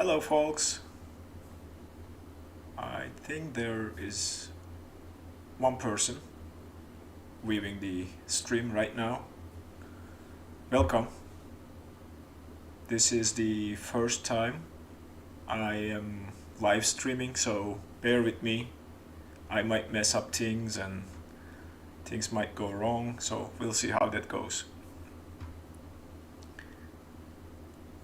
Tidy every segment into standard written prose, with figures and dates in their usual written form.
Hello folks, I think there is one person viewing the stream right now. Welcome. This is the first time I am live streaming, so bear with me. I might mess up things and things might go wrong, so we'll see how that goes.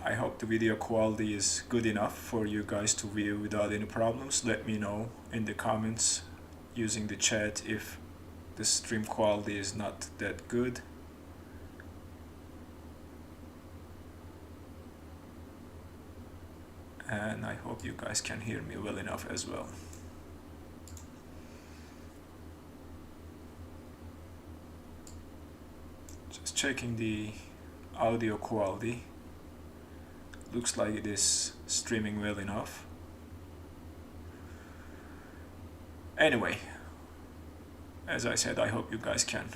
I hope the video quality is good enough for you guys to view without any problems. Let me know in the comments using the chat if the stream quality is not that good. And I hope you guys can hear me well enough as well. Just checking the audio quality. Looks like it is streaming well enough. Anyway, as I said, I hope you guys can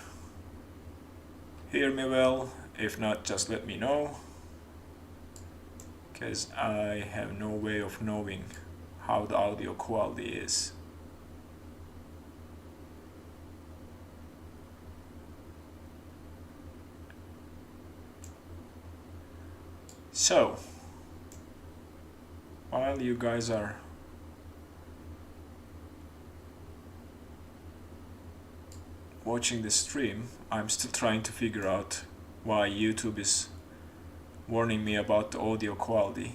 hear me well. If not, just let me know, because I have no way of knowing how the audio quality is. So, while you guys are watching the stream, I'm still trying to figure out why YouTube is warning me about the audio quality.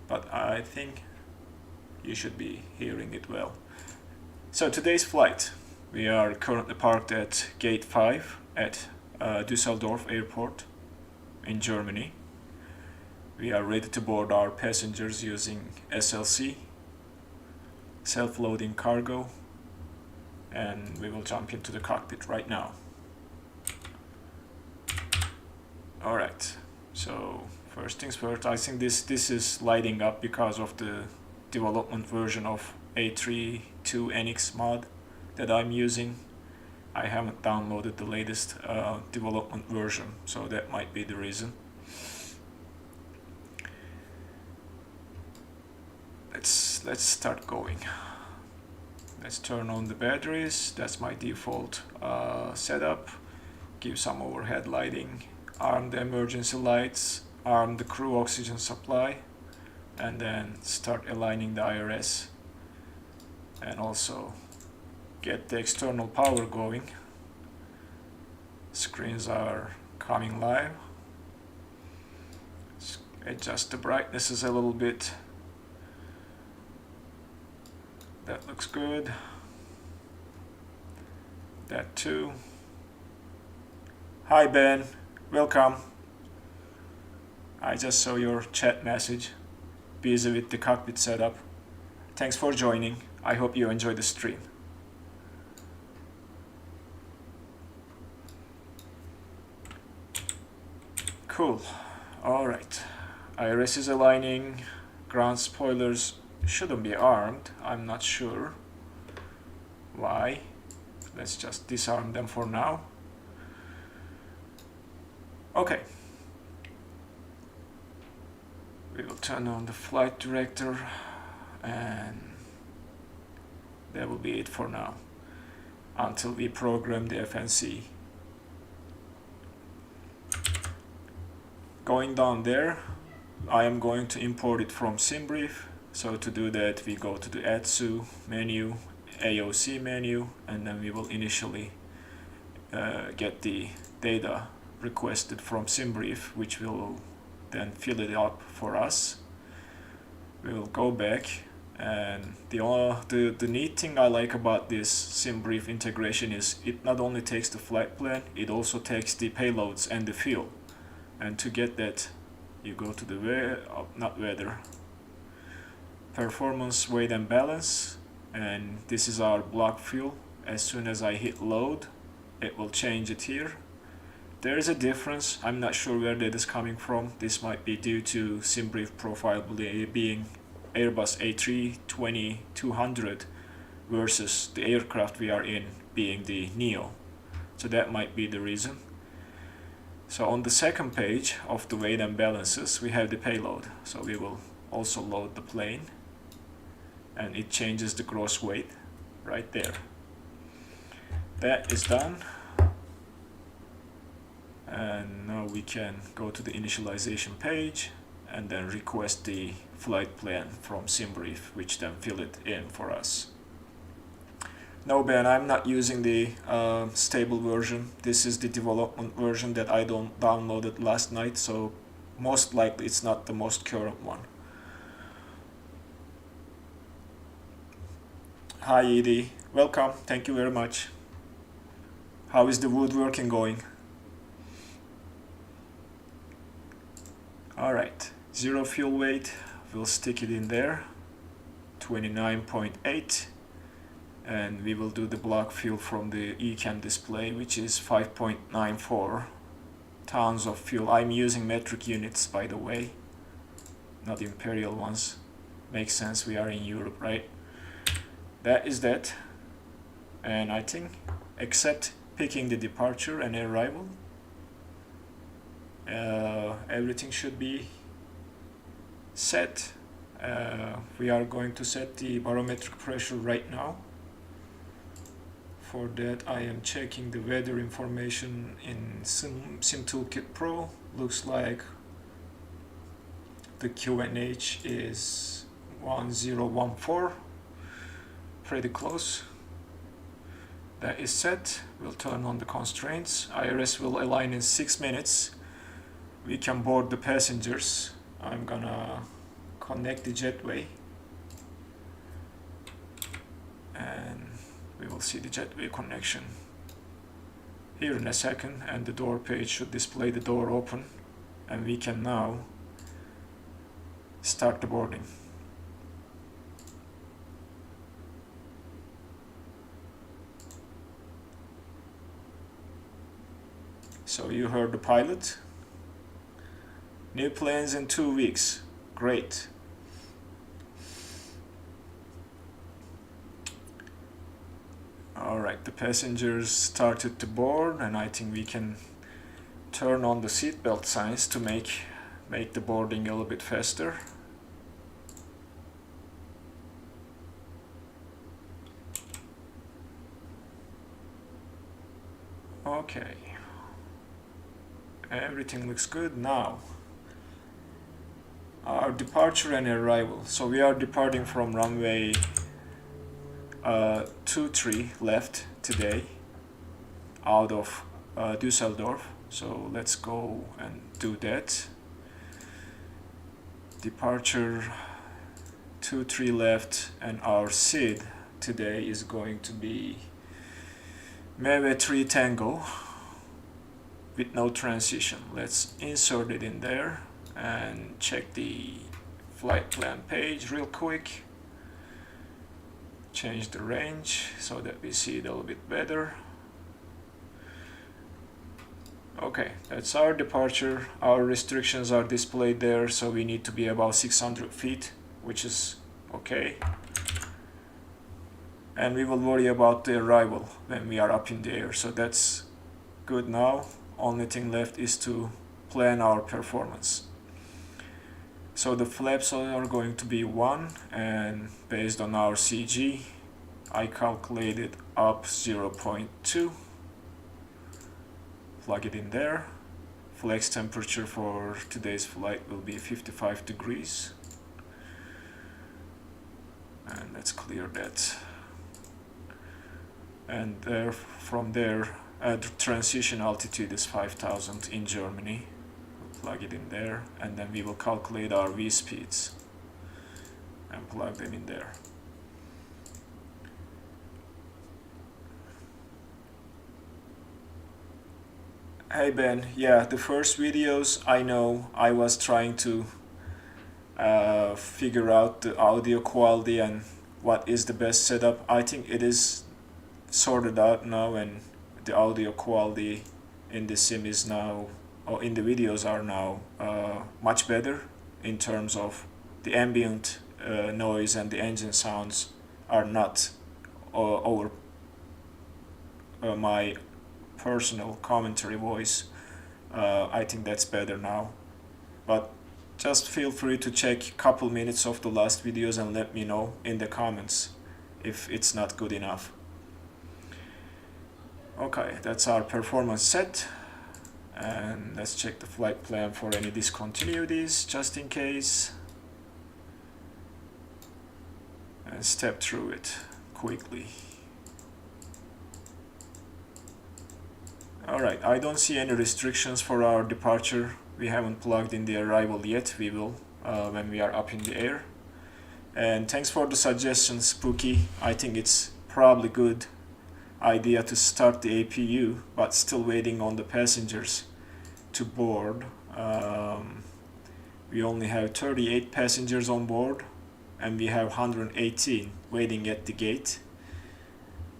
But I think you should be hearing it well. So today's flight, we are currently parked at Gate 5 at Düsseldorf Airport in Germany. We are ready to board our passengers using SLC, self-loading cargo, and we will jump into the cockpit right now. Alright, so first things first, I think this is lighting up because of the development version of A32NX mod that I'm using. I haven't downloaded the latest development version, so that might be the reason. Let's start going. Let's turn on the batteries. That's my default setup. Give some overhead lighting, arm the emergency lights, arm the crew oxygen supply, and then start aligning the IRS, and also get the external power going. Screens are coming live. Adjust the brightnesses a little bit. That looks good. That too. Hi Ben, welcome. I just saw your chat message. Busy with the cockpit setup. Thanks for joining. I hope you enjoy the stream. Cool. Alright. IRS is aligning. Ground spoilers shouldn't be armed. I'm not sure why. Let's just disarm them for now. Okay. We will turn on the flight director, and that will be it for now until we program the FNC. Going down there, I am going to import it from SimBrief. So to do that, we go to the ADSU menu, AOC menu, and then we will initially get the data requested from SimBrief, which will then fill it up for us. We will go back, and the neat thing I like about this SimBrief integration is it not only takes the flight plan, it also takes the payloads and the fuel. And to get that, you go to the performance, weight and balance, and this is our block fuel. As soon as I hit load, it will change it here. There is a difference. I'm not sure where that is coming from. This might be due to SimBrief profile being Airbus A3200 versus the aircraft we are in being the Neo. So that might be the reason. So on the second page of the weight and balances, we have the payload. So we will also load the plane, and it changes the gross weight right there. That is done. And now we can go to the initialization page and then request the flight plan from SimBrief, which then fill it in for us. No, Ben, I'm not using the stable version. This is the development version that I downloaded last night, so most likely it's not the most current one. Hi Edie, welcome, thank you very much. How is the woodworking going? Alright, zero fuel weight, we'll stick it in there, 29.8. And we will do the block fuel from the ECAN display, which is 5.94 tons of fuel. I'm using metric units, by the way, not imperial ones. Makes sense, we are in Europe, right? That is that. And I think, except picking the departure and arrival, everything should be set. We are going to set the barometric pressure right now. For that, I am checking the weather information in SimToolkit Pro. Looks like the QNH is 1014, pretty close. That is set. We'll turn on the constraints. IRS will align in 6 minutes. We can board the passengers. I'm gonna connect the jetway, and we will see the jetway connection here in a second, and the door page should display the door open, and we can now start the boarding. So you heard the pilot. New planes in 2 weeks. Great. Alright, the passengers started to board, and I think we can turn on the seatbelt signs to make the boarding a little bit faster. Okay. Everything looks good now. Our departure and arrival. So we are departing from runway 23 left today out of Düsseldorf. So let's go and do that. Departure 23 left, and our SID today is going to be Meve 3 Tango with no transition. Let's insert it in there and check the flight plan page real quick. Change the range so that we see it a little bit better. Okay, that's our departure. Our restrictions are displayed there, so we need to be about 600 feet, which is okay. And we will worry about the arrival when we are up in the air, so that's good now. Only thing left is to plan our performance. So the flaps are going to be 1, and based on our CG, I calculated up 0.2. Plug it in there. Flex temperature for today's flight will be 55 degrees. And let's clear that. And there, from there, the transition altitude is 5,000 in Germany. Plug it in there, and then we will calculate our V speeds and plug them in there. Hey Ben, yeah, the first videos, I know I was trying to figure out the audio quality and what is the best setup. I think it is sorted out now, and the audio quality in the sim is now, or in the videos are now much better in terms of the ambient noise, and the engine sounds are not over my personal commentary voice. I think that's better now. But just feel free to check a couple minutes of the last videos and let me know in the comments if it's not good enough. Okay, that's our performance set. And let's check the flight plan for any discontinuities just in case. And step through it quickly. Alright, I don't see any restrictions for our departure. We haven't plugged in the arrival yet. We will when we are up in the air. And thanks for the suggestions, Spooky. I think it's probably good idea to start the APU, but still waiting on the passengers to board. We only have 38 passengers on board, and we have 118 waiting at the gate.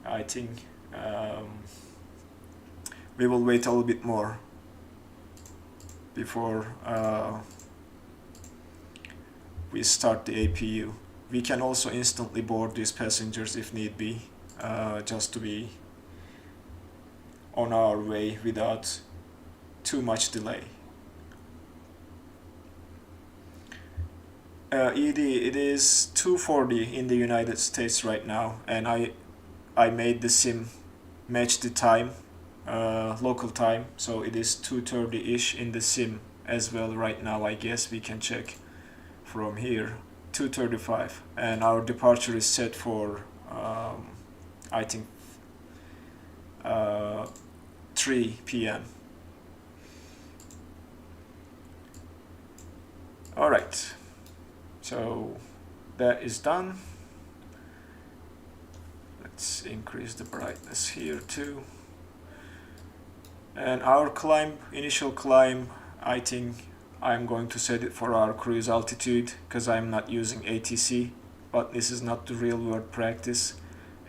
I think we will wait a little bit more before we start the APU. We can also instantly board these passengers if need be, just to be on our way without too much delay. ED, it is 2:40 in the United States right now, and I made the sim match the time, local time, so it is 2:30-ish in the sim as well right now. I guess we can check from here, 2:35, and our departure is set for I think 3 p.m. Alright, so that is done. Let's increase the brightness here too. And our climb, initial climb, I think I'm going to set it for our cruise altitude because I'm not using ATC, but this is not the real world practice.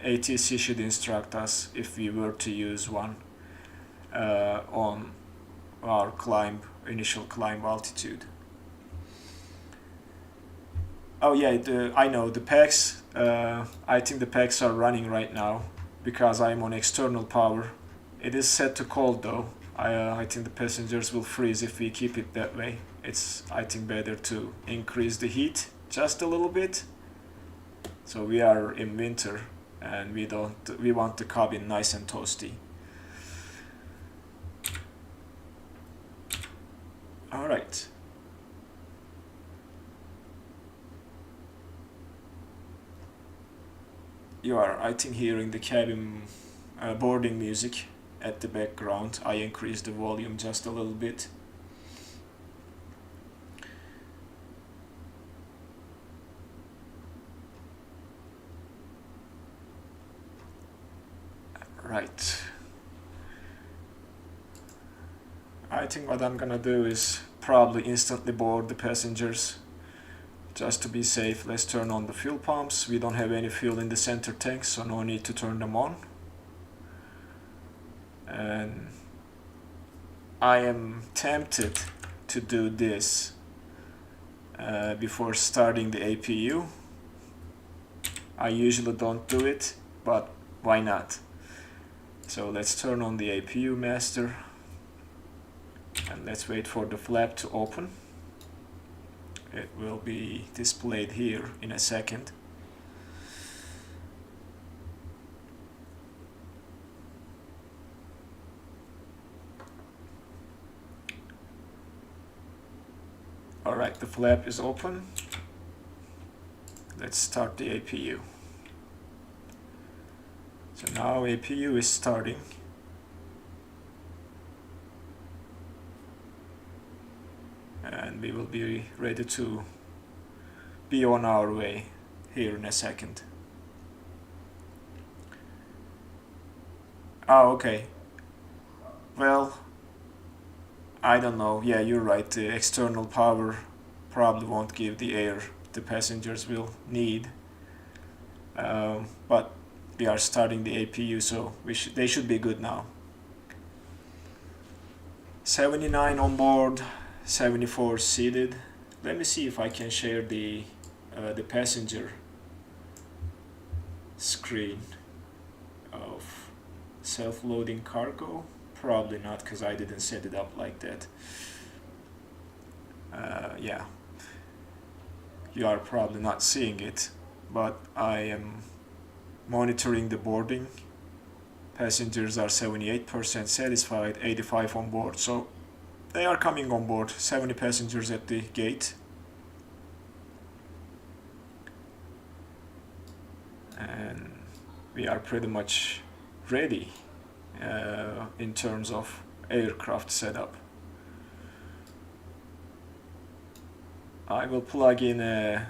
ATC should instruct us if we were to use one on our climb, initial climb altitude. Oh yeah, I know the packs, I think the packs are running right now because I'm on external power. It is set to cold though. I think the passengers will freeze if we keep it that way. It's, I think, better to increase the heat just a little bit. So we are in winter and we want the cabin nice and toasty. All right. You are, I think, hearing the cabin boarding music at the background. I increased the volume just a little bit. Right. I think what I'm gonna do is probably instantly board the passengers. Just to be safe, let's turn on the fuel pumps. We don't have any fuel in the center tank, so no need to turn them on. And I am tempted to do this before starting the APU. I usually don't do it, but why not? So let's turn on the APU master and let's wait for the flap to open. It will be displayed here in a second. Alright, the flap is open. Let's start the APU. So now APU is starting. And we will be ready to be on our way here in a second. Oh, okay. Well, I don't know. Yeah, you're right. The external power probably won't give the air the passengers will need. But we are starting the APU, so they should be good now. 79 on board. 74 seated. Let me see if I can share the passenger screen of self-loading cargo. Probably not, because I didn't set it up like that. Yeah, you are probably not seeing it, but I am monitoring the boarding. Passengers are 78% satisfied, 85 on board, so they are coming on board. 70 passengers at the gate. And we are pretty much ready in terms of aircraft setup. I will plug in a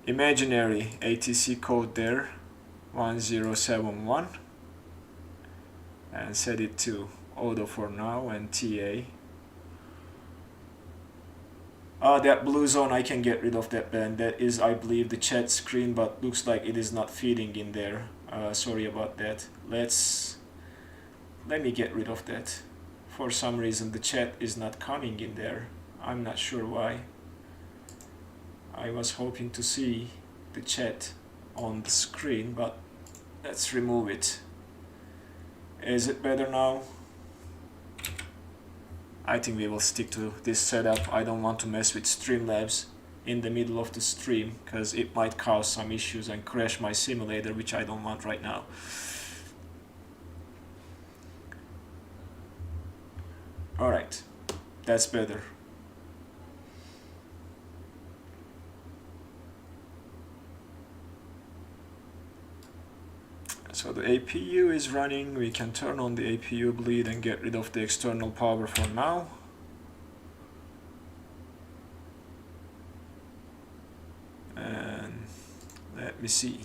imaginary ATC code there, 1071, and set it to auto for now and TA. That blue zone, I can get rid of that band. That is, I believe, the chat screen, but looks like it is not feeding in there. Sorry about that. Let me get rid of that. For some reason the chat is not coming in there. I'm not sure why. I was hoping to see the chat on the screen, but let's remove it. Is it better now? I think we will stick to this setup. I don't want to mess with Streamlabs in the middle of the stream, because it might cause some issues and crash my simulator, which I don't want right now. Alright, that's better. So the APU is running. We can turn on the APU bleed and get rid of the external power for now. And let me see.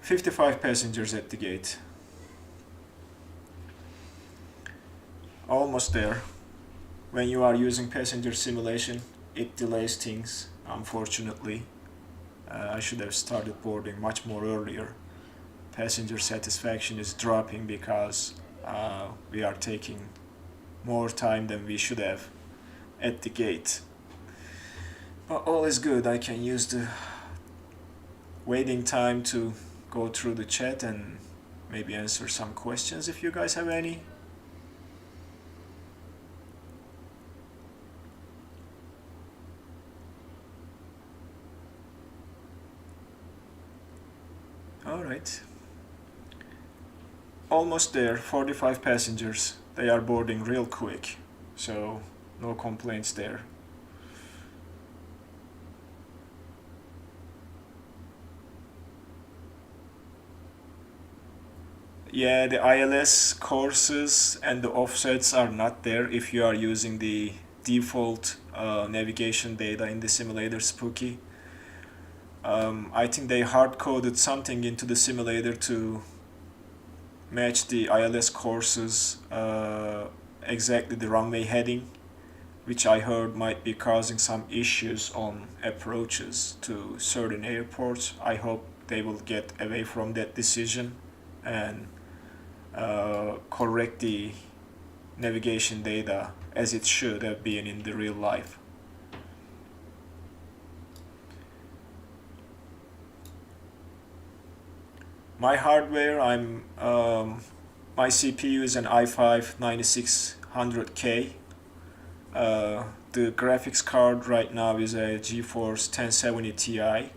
"55 passengers at the gate. Almost there. When you are using passenger simulation, it delays things, unfortunately. I should have started boarding much more earlier. Passenger satisfaction is dropping because we are taking more time than we should have at the gate. But all is good. I can use the waiting time to go through the chat and maybe answer some questions if you guys have any. Alright. Almost there, 45 passengers. They are boarding real quick, so no complaints there. Yeah, the ILS courses and the offsets are not there if you are using the default navigation data in the simulator Spooky. I think they hard-coded something into the simulator to match the ILS courses exactly the runway heading, which I heard might be causing some issues on approaches to certain airports. I hope they will get away from that decision and correct the navigation data as it should have been in the real life. My hardware, my CPU is an i5-9600K. The graphics card right now is a GeForce 1070 Ti,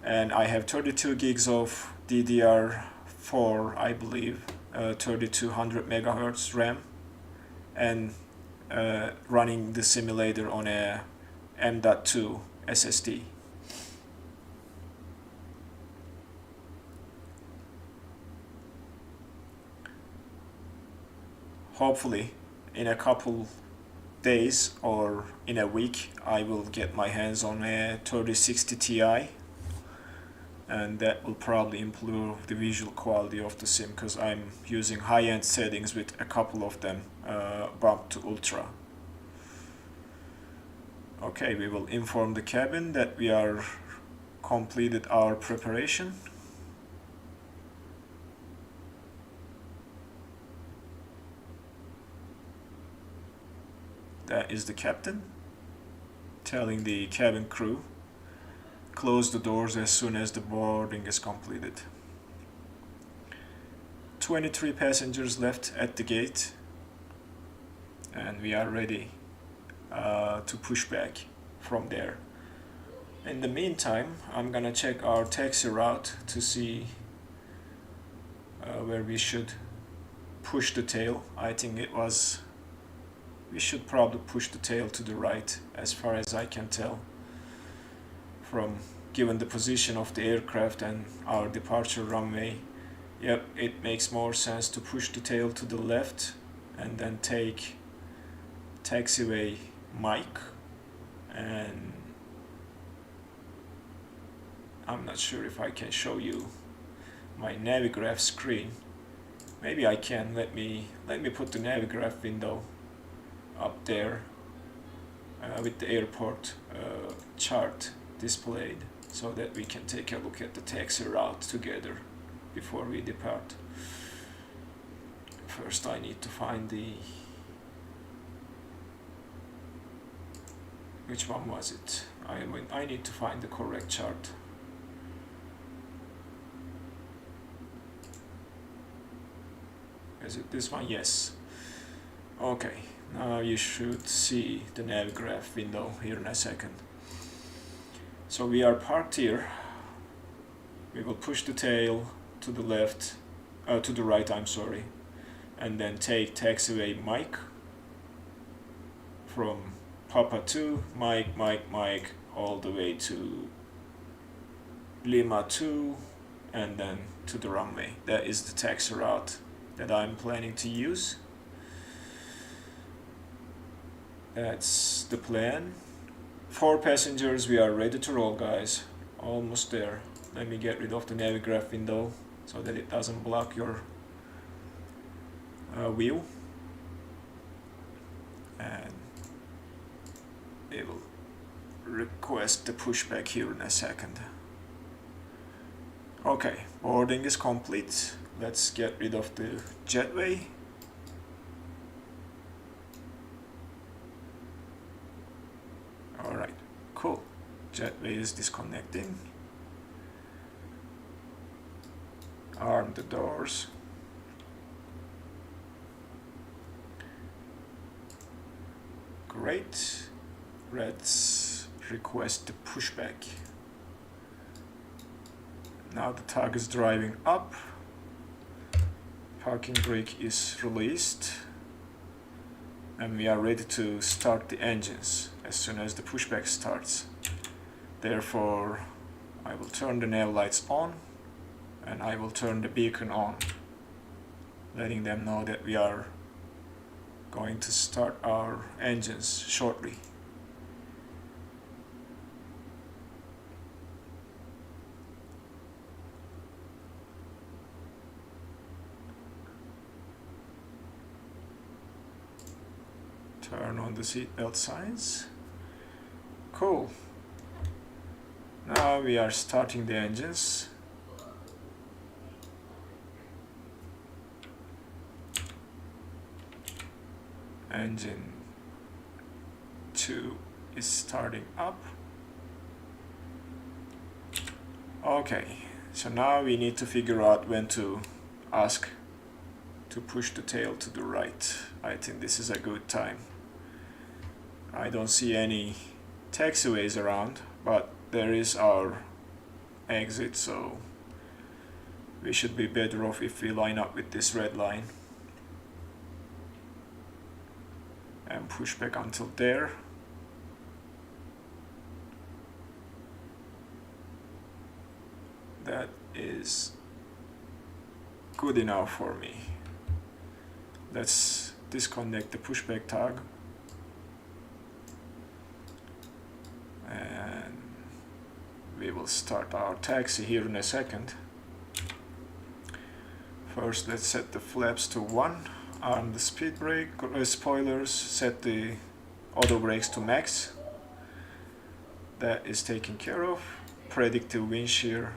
and I have 32 gigs of DDR4, I believe, 3200 megahertz RAM, and running the simulator on a M.2 SSD. Hopefully in a couple days or in a week I will get my hands on a 3060 Ti, and that will probably improve the visual quality of the sim, because I'm using high-end settings with a couple of them bumped to ultra. Okay, we will inform the cabin that we are completed our preparation. That is the captain telling the cabin crew, close the doors as soon as the boarding is completed. 23 passengers left at the gate, and we are ready to push back from there. In the meantime, I'm gonna check our taxi route to see where we should push the tail. I think we should probably push the tail to the right, as far as I can tell, from given the position of the aircraft and our departure runway. Yep, it makes more sense to push the tail to the left and then take taxiway Mike, and I'm not sure if I can show you my Navigraph screen. Maybe I can. Let me put the Navigraph window up there with the airport chart displayed, so that we can take a look at the taxi route together before we depart. First I need to find which one was it? I need to find the correct chart. Is it this one? Yes. Okay, now you should see the Navigraph window here in a second. So we are parked here. We will push the tail to the left, to the right, I'm sorry, and then take taxiway Mike from Papa 2, Mike, all the way to Lima 2, and then to the runway. That is the taxi route that I'm planning to use. That's the plan. 4 passengers, we are ready to roll, guys. Almost there. Let me get rid of the Navigraph window so that it doesn't block your view. And it will request the pushback here in a second. Okay, boarding is complete. Let's get rid of the jetway. Alright, cool. Jetway is disconnecting. Arm the doors. Great. Let's request the pushback. Now the tug is driving up. Parking brake is released. And we are ready to start the engines as soon as the pushback starts. Therefore, I will turn the nav lights on and I will turn the beacon on, letting them know that we are going to start our engines shortly. Turn on the seatbelt signs. Cool. Now we are starting the engines. Engine 2 is starting up. Okay, so now we need to figure out when to ask to push the tail to the right. I think this is a good time. I don't see any taxiways around, but there is our exit, so we should be better off if we line up with this red line and push back until there. That is good enough for me. Let's disconnect the pushback tag. And we will start our taxi here in a second. First, let's set the flaps to 1, arm the speed brake, spoilers, set the auto brakes to max. That is taken care of. Predictive wind shear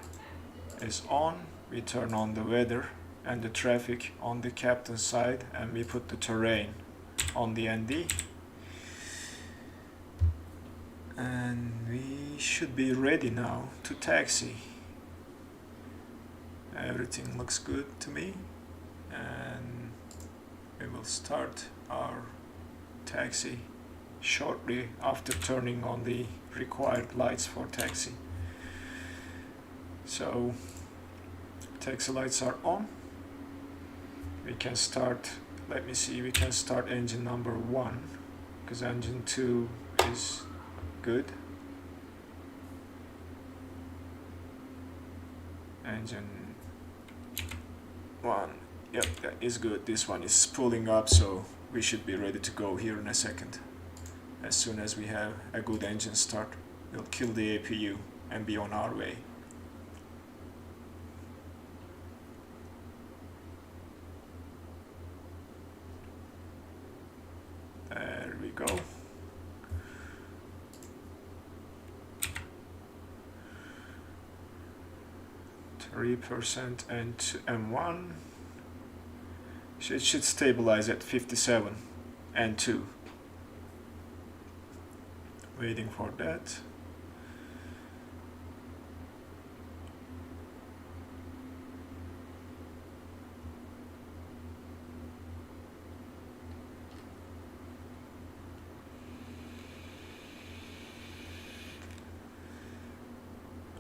is on. We turn on the weather and the traffic on the captain's side, and we put the terrain on the ND. And we we should be ready now to taxi. Everything looks good to me, and we will start our taxi shortly after turning on the required lights for taxi. So taxi lights are on. We can start, let me see, we can start engine number 1 because engine 2 is good. Engine 1, yep, that is good. This one is spooling up, so we should be ready to go here in a second. As soon as we have a good engine start, we'll kill the APU and be on our way. There we go. %, and M1. It should stabilize at 57 and 2. Waiting for that.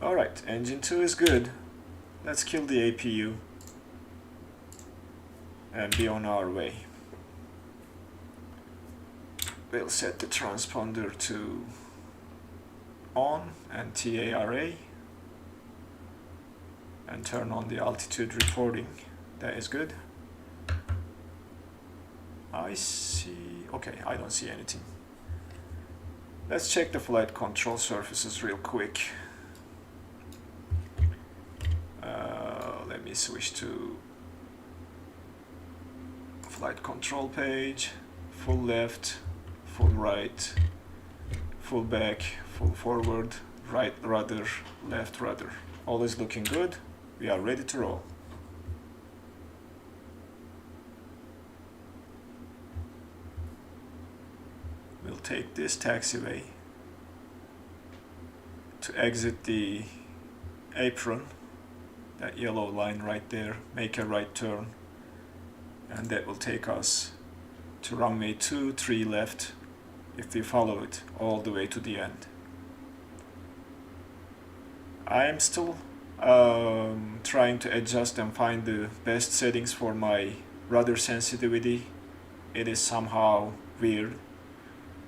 Alright, engine 2 is good. Let's kill the APU and be on our way. We'll set the transponder to on and TARA and turn on the altitude reporting. That is good. I see, okay, I don't see anything. Let's check the flight control surfaces real quick. Let me switch to flight control page. Full left, full right, full back, full forward, right rudder, left rudder. All is looking good. We are ready to roll. We'll take this taxiway to exit the apron, that yellow line right there, make a right turn, and that will take us to runway 23 left if we follow it all the way to the end. I am still trying to adjust and find the best settings for my rudder sensitivity. It is somehow weird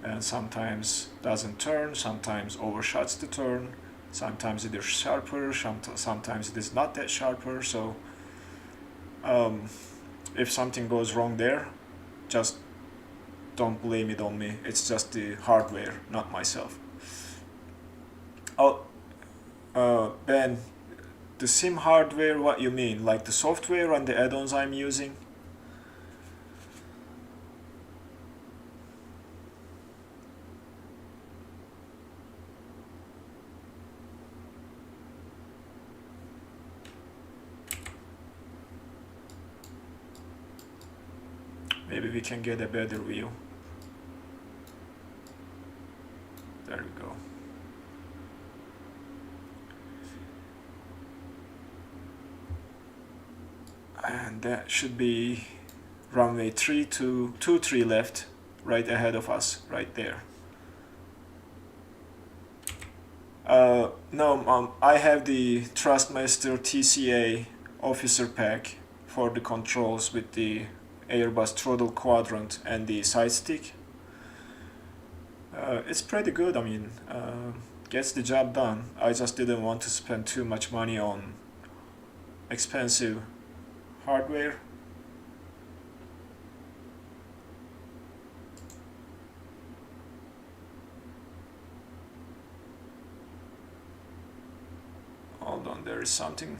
and sometimes doesn't turn, sometimes overshots the turn, sometimes it is sharper, sometimes it is not that sharper. So if something goes wrong there, just don't blame it on me. It's just the hardware, not myself. Oh, Ben, the sim hardware, what you mean? Like the software and the add-ons I'm using? Maybe we can get a better view. There we go. And that should be runway 23 left, right ahead of us, right there. No, I have the Trustmaster TCA officer pack for the controls with the Airbus throttle quadrant and the side stick. It's pretty good. I mean, gets the job done. I just didn't want to spend too much money on expensive hardware. Hold on, there is something.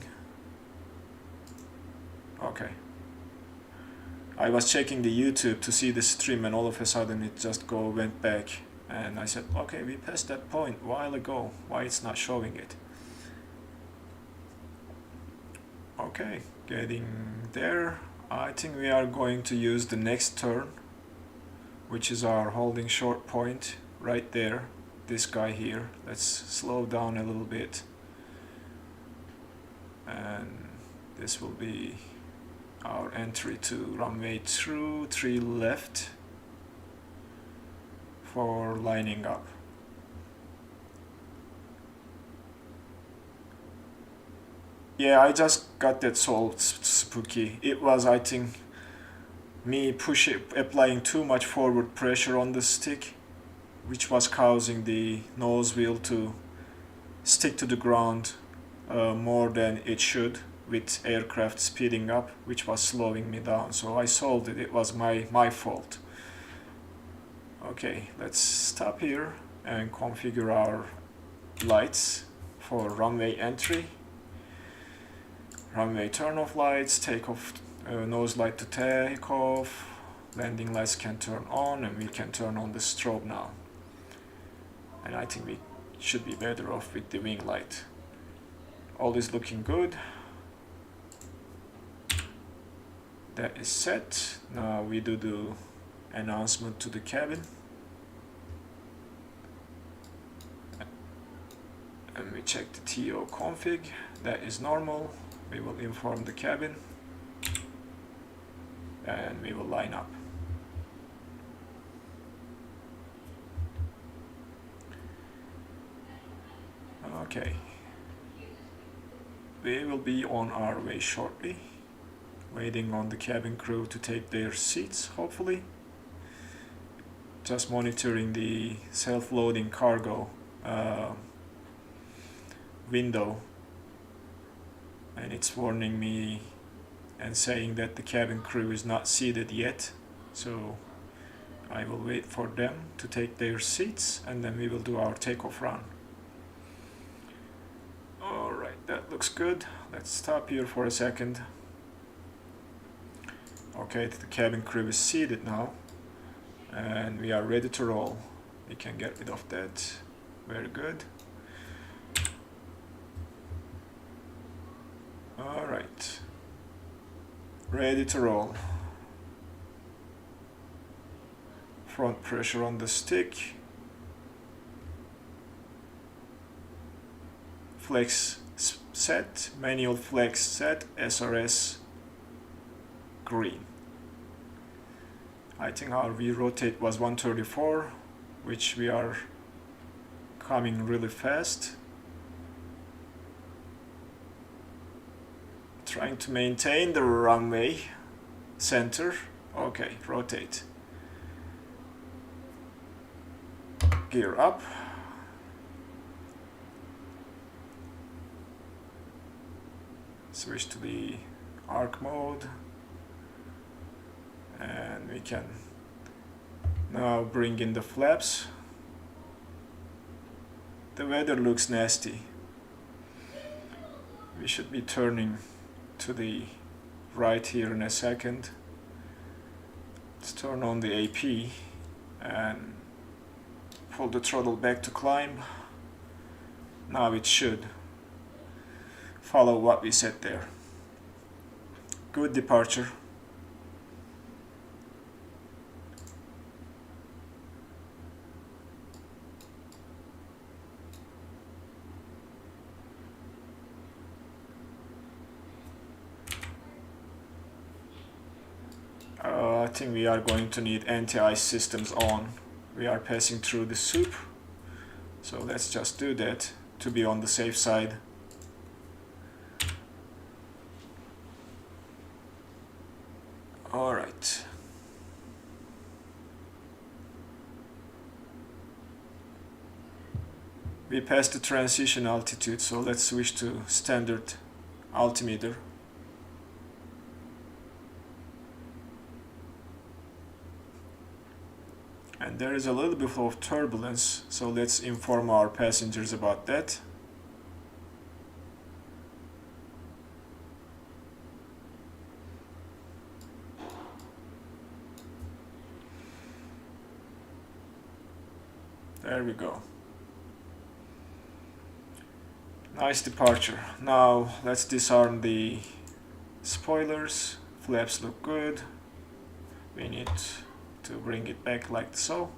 Okay. I was checking the YouTube to see the stream and all of a sudden it just went back, and I said, okay, we passed that point a while ago, why it's not showing it? Okay, getting there. I think we are going to use the next turn, which is our holding short point right there, this guy here. Let's slow down a little bit, and this will be our entry to runway 3 left for lining up. Yeah, I just got that solved, Spooky. It was, I think, me applying too much forward pressure on the stick, which was causing the nose wheel to stick to the ground more than it should, with aircraft speeding up, which was slowing me down. So I solved it. It was my fault. Okay, let's stop here and configure our lights for runway entry. Runway turn-off lights, takeoff nose light to takeoff, landing lights can turn on, and we can turn on the strobe now. And I think we should be better off with the wing light. All is looking good. That is set. Now we do the announcement to the cabin. And we check the TO config. That is normal. We will inform the cabin. And we will line up. Okay. We will be on our way shortly, waiting on the cabin crew to take their seats, hopefully. Just monitoring the self-loading cargo window, and it's warning me and saying that the cabin crew is not seated yet, so I will wait for them to take their seats and then we will do our takeoff run. Alright, that looks good. Let's stop here for a second. Okay, the cabin crew is seated now and we are ready to roll. We can get rid of that. Very good. Alright, ready to roll. Front pressure on the stick. Flex set, manual flex set, SRS green. I think our V rotate was 134, which we are coming really fast. Trying to maintain the runway center. Okay, rotate. Gear up. Switch to the arc mode. And we can now bring in the flaps. The weather looks nasty. We should be turning to the right here in a second. Let's turn on the AP and pull the throttle back to climb. Now it should follow what we set there. Good departure. I think we are going to need anti-ice systems on. We are passing through the soup, so let's just do that to be on the safe side. Alright. We passed the transition altitude, so let's switch to standard altimeter. And there is a little bit of turbulence, so let's inform our passengers about that. There we go. Nice departure. Now let's disarm the spoilers. Flaps look good. We need to bring it back like so.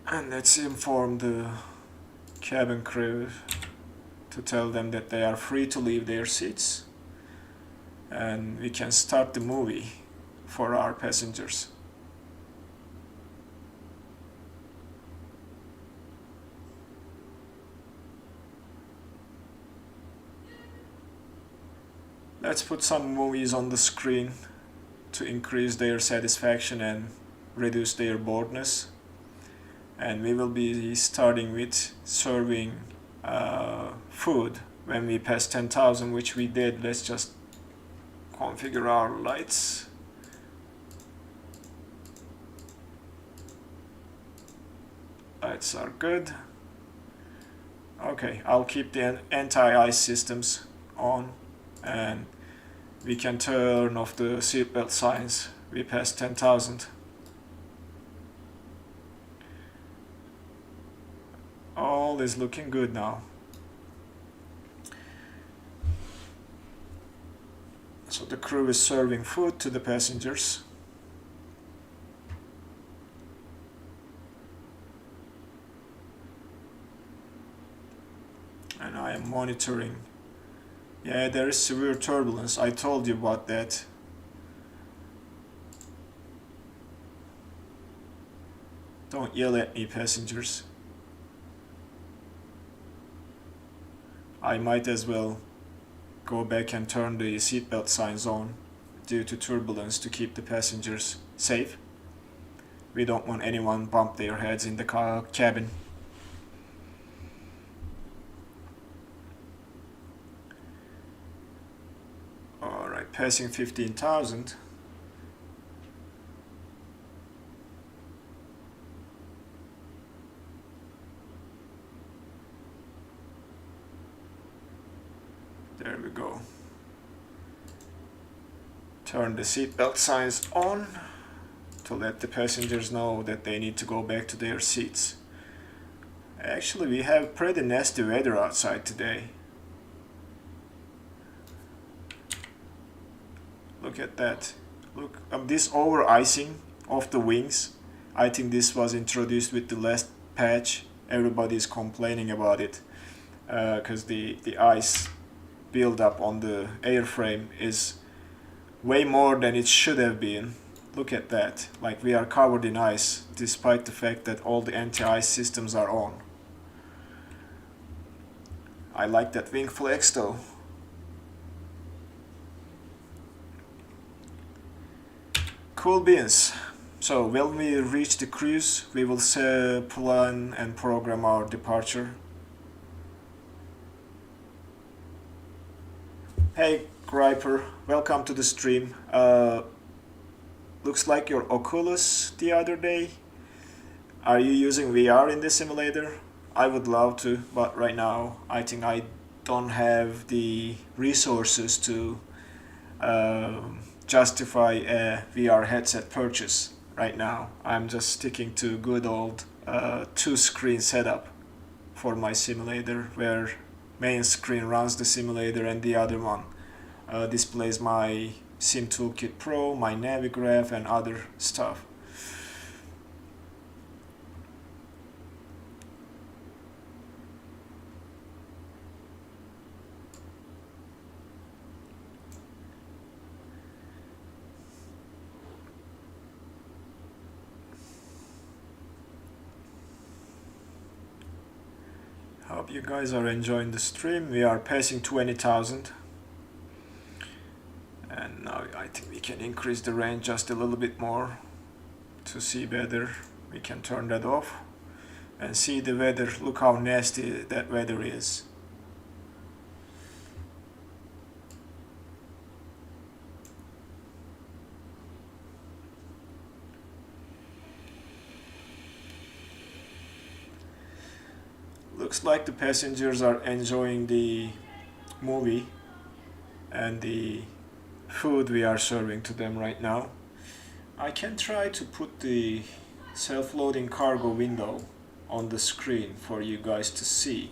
And let's inform the cabin crew to tell them that they are free to leave their seats, and we can start the movie for our passengers. Let's put some movies on the screen to increase their satisfaction and reduce their boredness. And we will be starting with serving food when we pass 10,000, which we did. Let's just configure our lights. Lights are good. Okay, I'll keep the anti-ice systems on, and we can turn off the seatbelt signs. We passed 10,000. All is looking good now. So the crew is serving food to the passengers. And I am monitoring. Yeah, there is severe turbulence. I told you about that. Don't yell at me, passengers. I might as well go back and turn the seatbelt signs on due to turbulence to keep the passengers safe. We don't want anyone bump their heads in the cabin. Alright, passing 15,000. There we go. Turn the seatbelt signs on to let the passengers know that they need to go back to their seats. Actually, we have pretty nasty weather outside today. Look at that. Look, this over-icing of the wings. I think this was introduced with the last patch. Everybody is complaining about it because the ice build up on the airframe is way more than it should have been. Look at that, like we are covered in ice despite the fact that all the anti-ice systems are on. I like that wing flex though. Cool beans. So when we reach the cruise, we will plan and program our departure. Hey Griper, welcome to the stream. Looks like your Oculus the other day. Are you using VR in the simulator? I would love to, but right now I think I don't have the resources to justify a VR headset purchase right now. I'm just sticking to good old two-screen setup for my simulator, where main screen runs the simulator and the other one displays my Sim Toolkit Pro, my Navigraph and other stuff. Hope you guys are enjoying the stream. We are passing 20,000. And now I think we can increase the range just a little bit more to see better. We can turn that off and see the weather. Look how nasty that weather is. Looks like the passengers are enjoying the movie and the food we are serving to them right now. I can try to put the self-loading cargo window on the screen for you guys to see.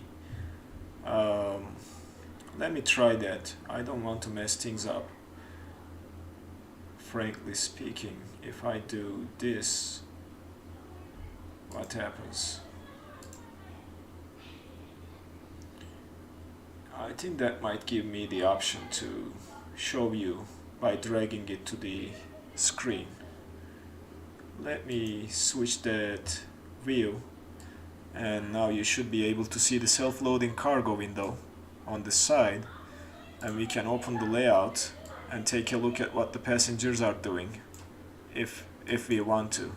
Let me try that. I don't want to mess things up. Frankly speaking, if I do this, what happens. I think that might give me the option to show you by dragging it to the screen. Let me switch that view, and now you should be able to see the self-loading cargo window on the side, and we can open the layout and take a look at what the passengers are doing if we want to.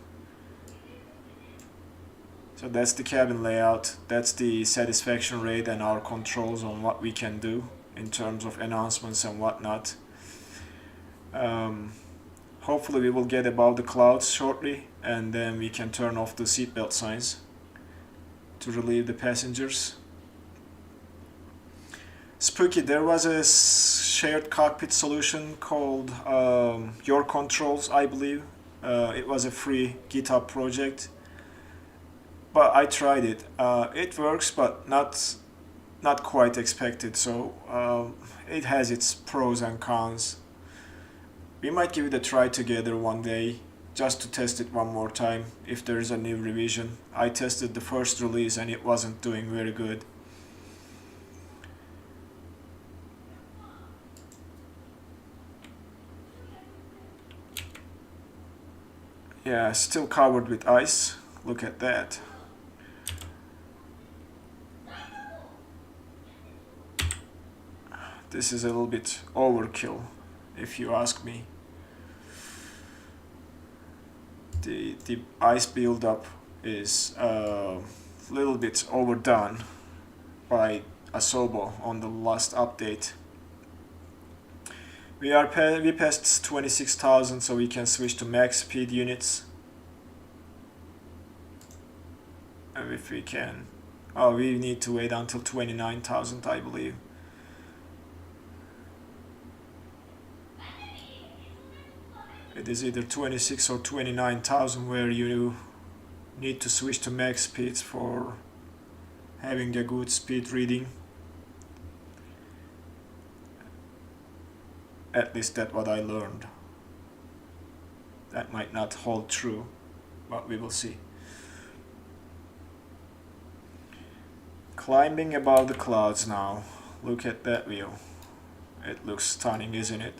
So that's the cabin layout, that's the satisfaction rate and our controls on what we can do in terms of announcements and whatnot. Hopefully we will get above the clouds shortly, and then we can turn off the seatbelt signs to relieve the passengers. Spooky, there was a shared cockpit solution called Your Controls, I believe. It was a free GitHub project, but I tried it. It works, but not quite expected. So it has its pros and cons. We might give it a try together one day, just to test it one more time if there is a new revision. I tested the first release and it wasn't doing very good. Yeah, still covered with ice. Look at that. This is a little bit overkill, if you ask me. The ice buildup is a little bit overdone by Asobo on the last update. We passed 26,000, so we can switch to max speed units. And if we can, we need to wait until 29,000, I believe. It is either 26 or 29,000 where you need to switch to max speeds for having a good speed reading. At least that's what I learned. That might not hold true, but we will see. Climbing above the clouds now. Look at that view. It looks stunning, isn't it?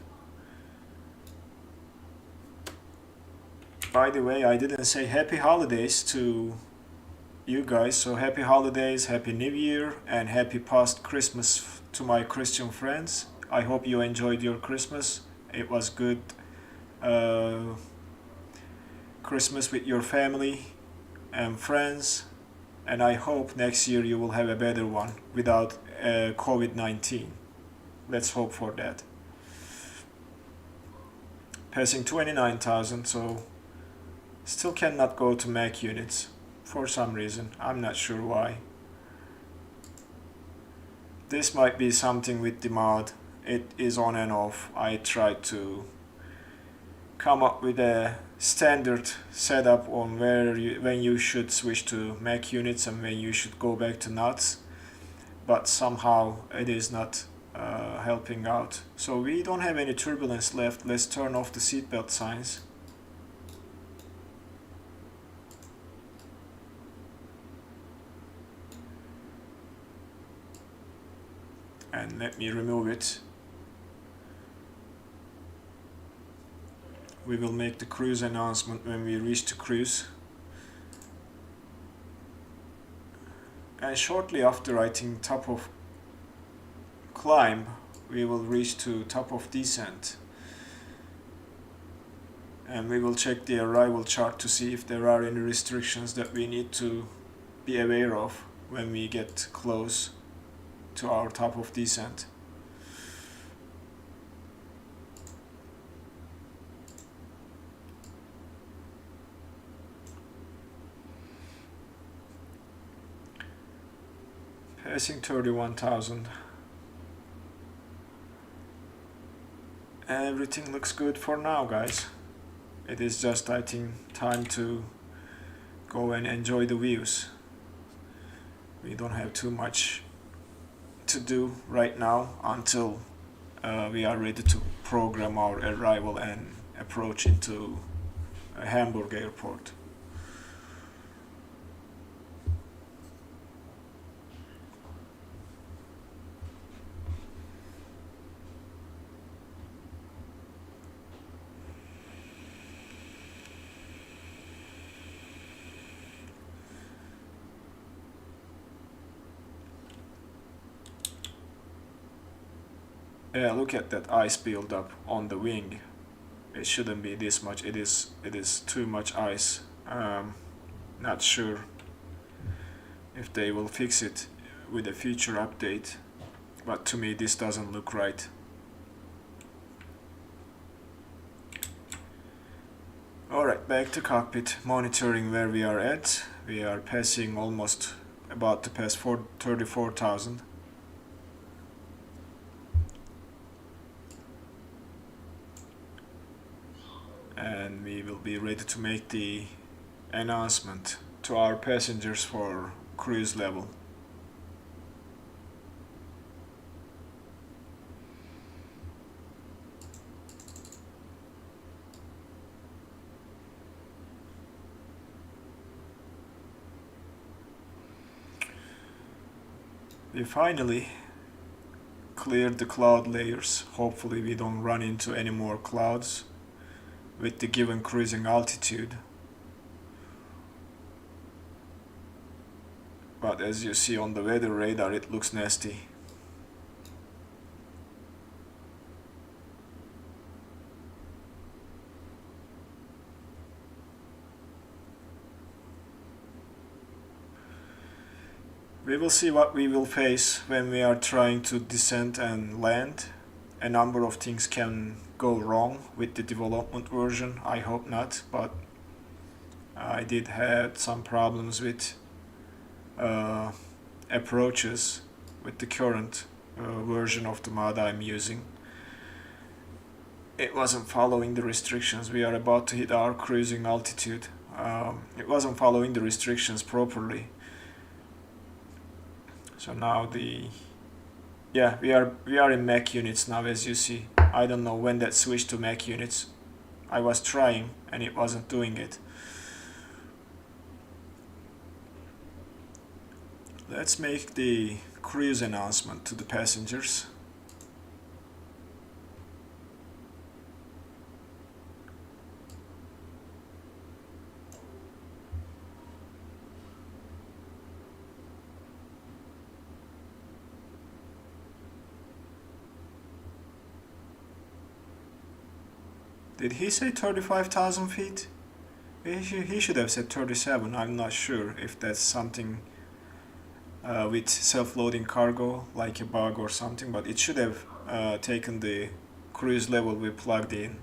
By the way, I didn't say happy holidays to you guys, so happy holidays, happy new year, and happy past Christmas to my Christian friends. I hope you enjoyed your Christmas. It was good Christmas with your family and friends, and I hope next year you will have a better one without COVID-19. Let's hope for that. Passing 29,000, so still cannot go to Mac units for some reason. I'm not sure why. This might be something with the mod. It is on and off. I tried to come up with a standard setup on when you should switch to Mac units and when you should go back to nuts, but somehow it is not helping out. So we don't have any turbulence left. Let's turn off the seatbelt signs. And let me remove it. We will make the cruise announcement when we reach the cruise. And shortly after, I think, top of climb, we will reach to top of descent. And we will check the arrival chart to see if there are any restrictions that we need to be aware of when we get close to our top of descent. Passing 31,000. Everything looks good for now, guys. It is just, I think, time to go and enjoy the views. We don't have too much to do right now until we are ready to program our arrival and approach into Hamburg airport. Yeah, look at that ice buildup on the wing. It shouldn't be this much. It is too much ice. Not sure if they will fix it with a future update, but to me this doesn't look right. Alright, back to cockpit, monitoring where we are at. We are passing almost, about to pass 34,000. And we will be ready to make the announcement to our passengers for cruise level. We finally cleared the cloud layers. Hopefully we don't run into any more clouds with the given cruising altitude. But as you see on the weather radar, it looks nasty. We will see what we will face when we are trying to descend and land. A number of things can go wrong with the development version. I hope not, but I did have some problems with approaches with the current version of the mod I'm using. It wasn't following the restrictions. We are about to hit our cruising altitude. It wasn't following the restrictions properly. So now we are in Mac units now, as you see. I don't know when that switched to Mac units. I was trying and it wasn't doing it. Let's make the cruise announcement to the passengers. Did he say 35,000 feet? He should have said 37. I'm not sure if that's something with self-loading cargo, like a bug or something, but it should have taken the cruise level we plugged in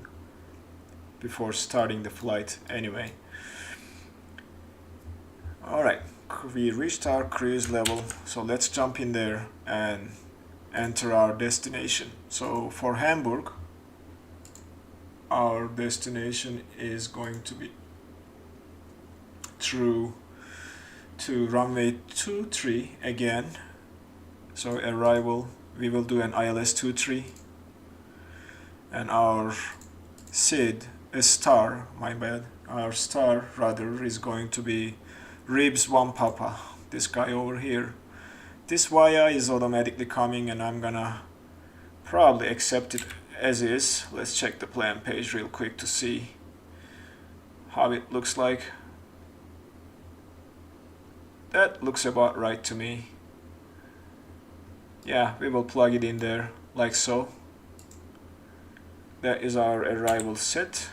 before starting the flight anyway. Alright, we reached our cruise level, so let's jump in there and enter our destination. So for Hamburg, our destination is going to be through to runway 23 again. So arrival, we will do an ILS 23, and our SID, our star rather, is going to be Ribs 1 Papa, this guy over here. This VIA is automatically coming and I'm gonna probably accept it as is. Let's check the plan page real quick to see how it looks like. That looks about right to me. Yeah, we will plug it in there like so. That is our arrival set,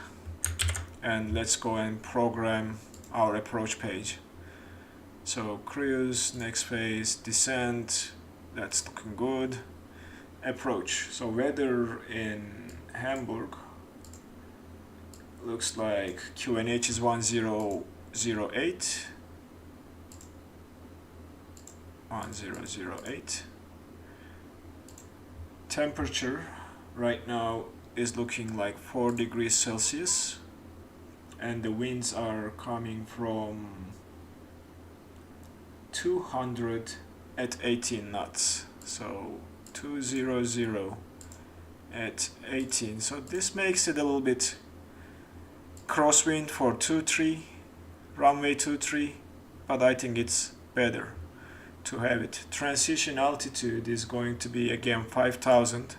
and let's go and program our approach page. So cruise, next phase, descent, that's looking good. Approach, so weather in Hamburg looks like QNH is 1008. 1008. Temperature right now is looking like 4 degrees Celsius, and the winds are coming from 200 at 18 knots. So 200 at 18. So this makes it a little bit crosswind for 23, runway 23, but I think it's better to have it. Transition altitude is going to be again 5,000.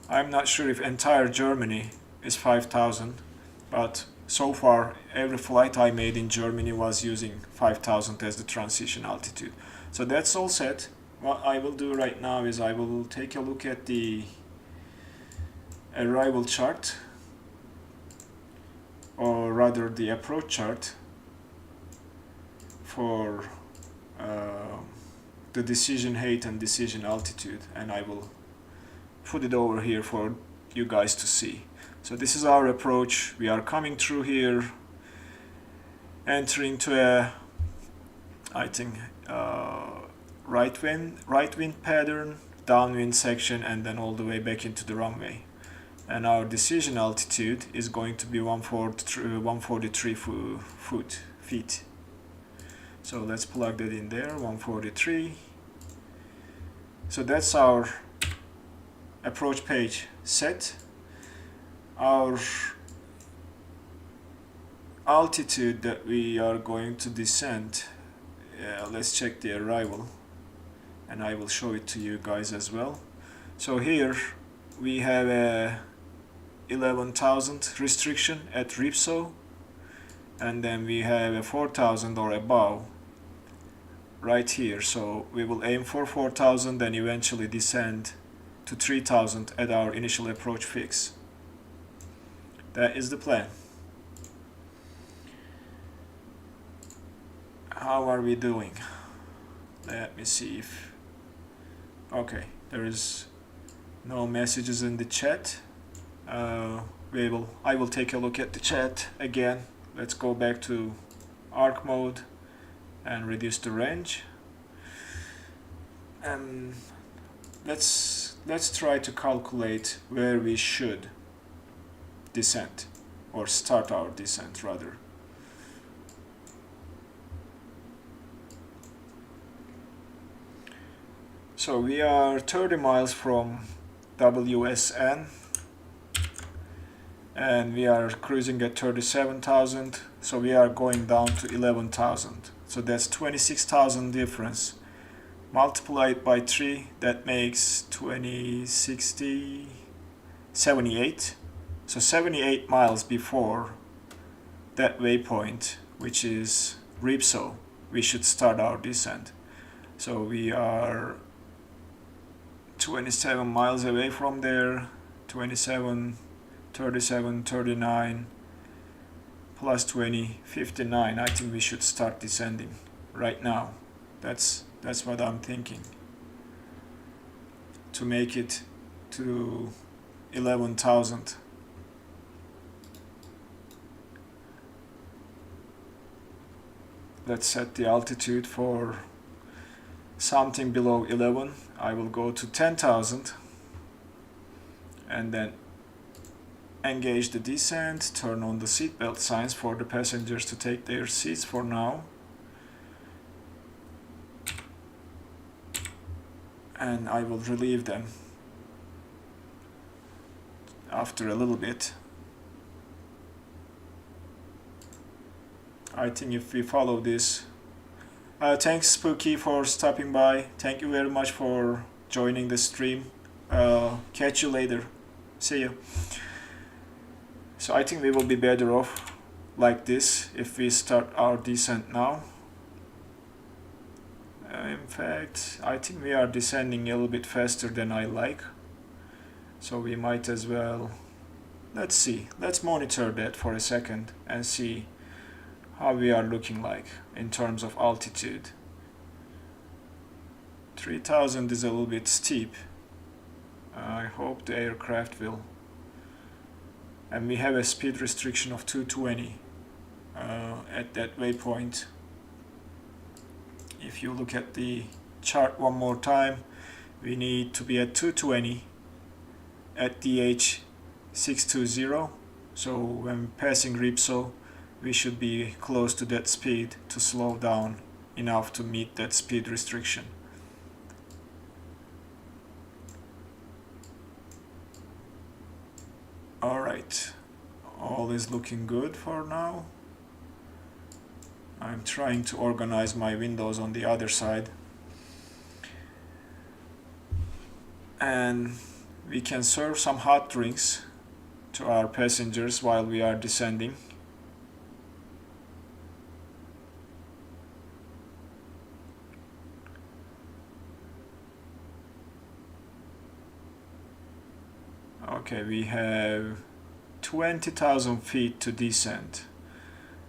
I'm not sure if entire Germany is 5,000, but so far every flight I made in Germany was using 5,000 as the transition altitude. So that's all set. What I will do right now is I will take a look at the arrival chart, or rather the approach chart for the decision height and decision altitude, and I will put it over here for you guys to see. So this is our approach. We are coming through here, entering to a, I think, right wind pattern, downwind section, and then all the way back into the runway. And our decision altitude is going to be 143 feet. So let's plug that in there, 143. So that's our approach page set. Our altitude that we are going to descend, let's check the arrival, and I will show it to you guys as well. So here we have a 11,000 restriction at RIPSO, and then we have a 4,000 or above right here. So we will aim for 4,000 and eventually descend to 3,000 at our initial approach fix. That is the plan. How are we doing? Let me see if... Okay, there is no messages in the chat. I will take a look at the chat again. Let's go back to arc mode and reduce the range. And let's try to calculate where we should descend, or start our descent rather. So we are 30 miles from WSN, and we are cruising at 37,000, so we are going down to 11,000. So that's 26,000 difference. Multiplied by 3, that makes 2060, 78. So 78 miles before that waypoint, which is RIPSO, we should start our descent. So we are 27 miles away from there, 27, 37, 39, plus 20, 59. I think we should start descending right now. That's what I'm thinking. To make it to 11,000. Let's set the altitude for something below 11. I will go to 10,000 and then engage the descent, turn on the seatbelt signs for the passengers to take their seats for now, and I will relieve them after a little bit. I think if we follow this. Thanks Spooky for stopping by. Thank you very much for joining the stream. Catch you later. See you. So I think we will be better off like this if we start our descent now. In fact, I think we are descending a little bit faster than I like. So we might as well... Let's see. Let's monitor that for a second and see how we are looking like in terms of altitude. 3,000 is a little bit steep. I hope the aircraft will. And we have a speed restriction of 220 at that waypoint. If you look at the chart one more time, we need to be at 220 at EDDH620. So when passing RIPSO, we should be close to that speed to slow down enough to meet that speed restriction. Alright, all is looking good for now. I'm trying to organize my windows on the other side. And we can serve some hot drinks to our passengers while we are descending. Okay, we have 20,000 feet to descend,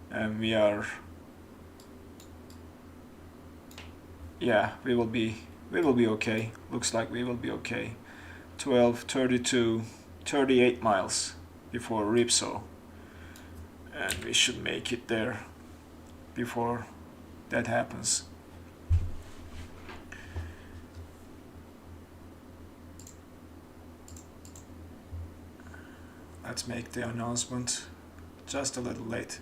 and we are, yeah, we will be okay. Looks like we will be okay. 12, 32, 38 miles before Ripso, and we should make it there before that happens. Let's make the announcement just a little late.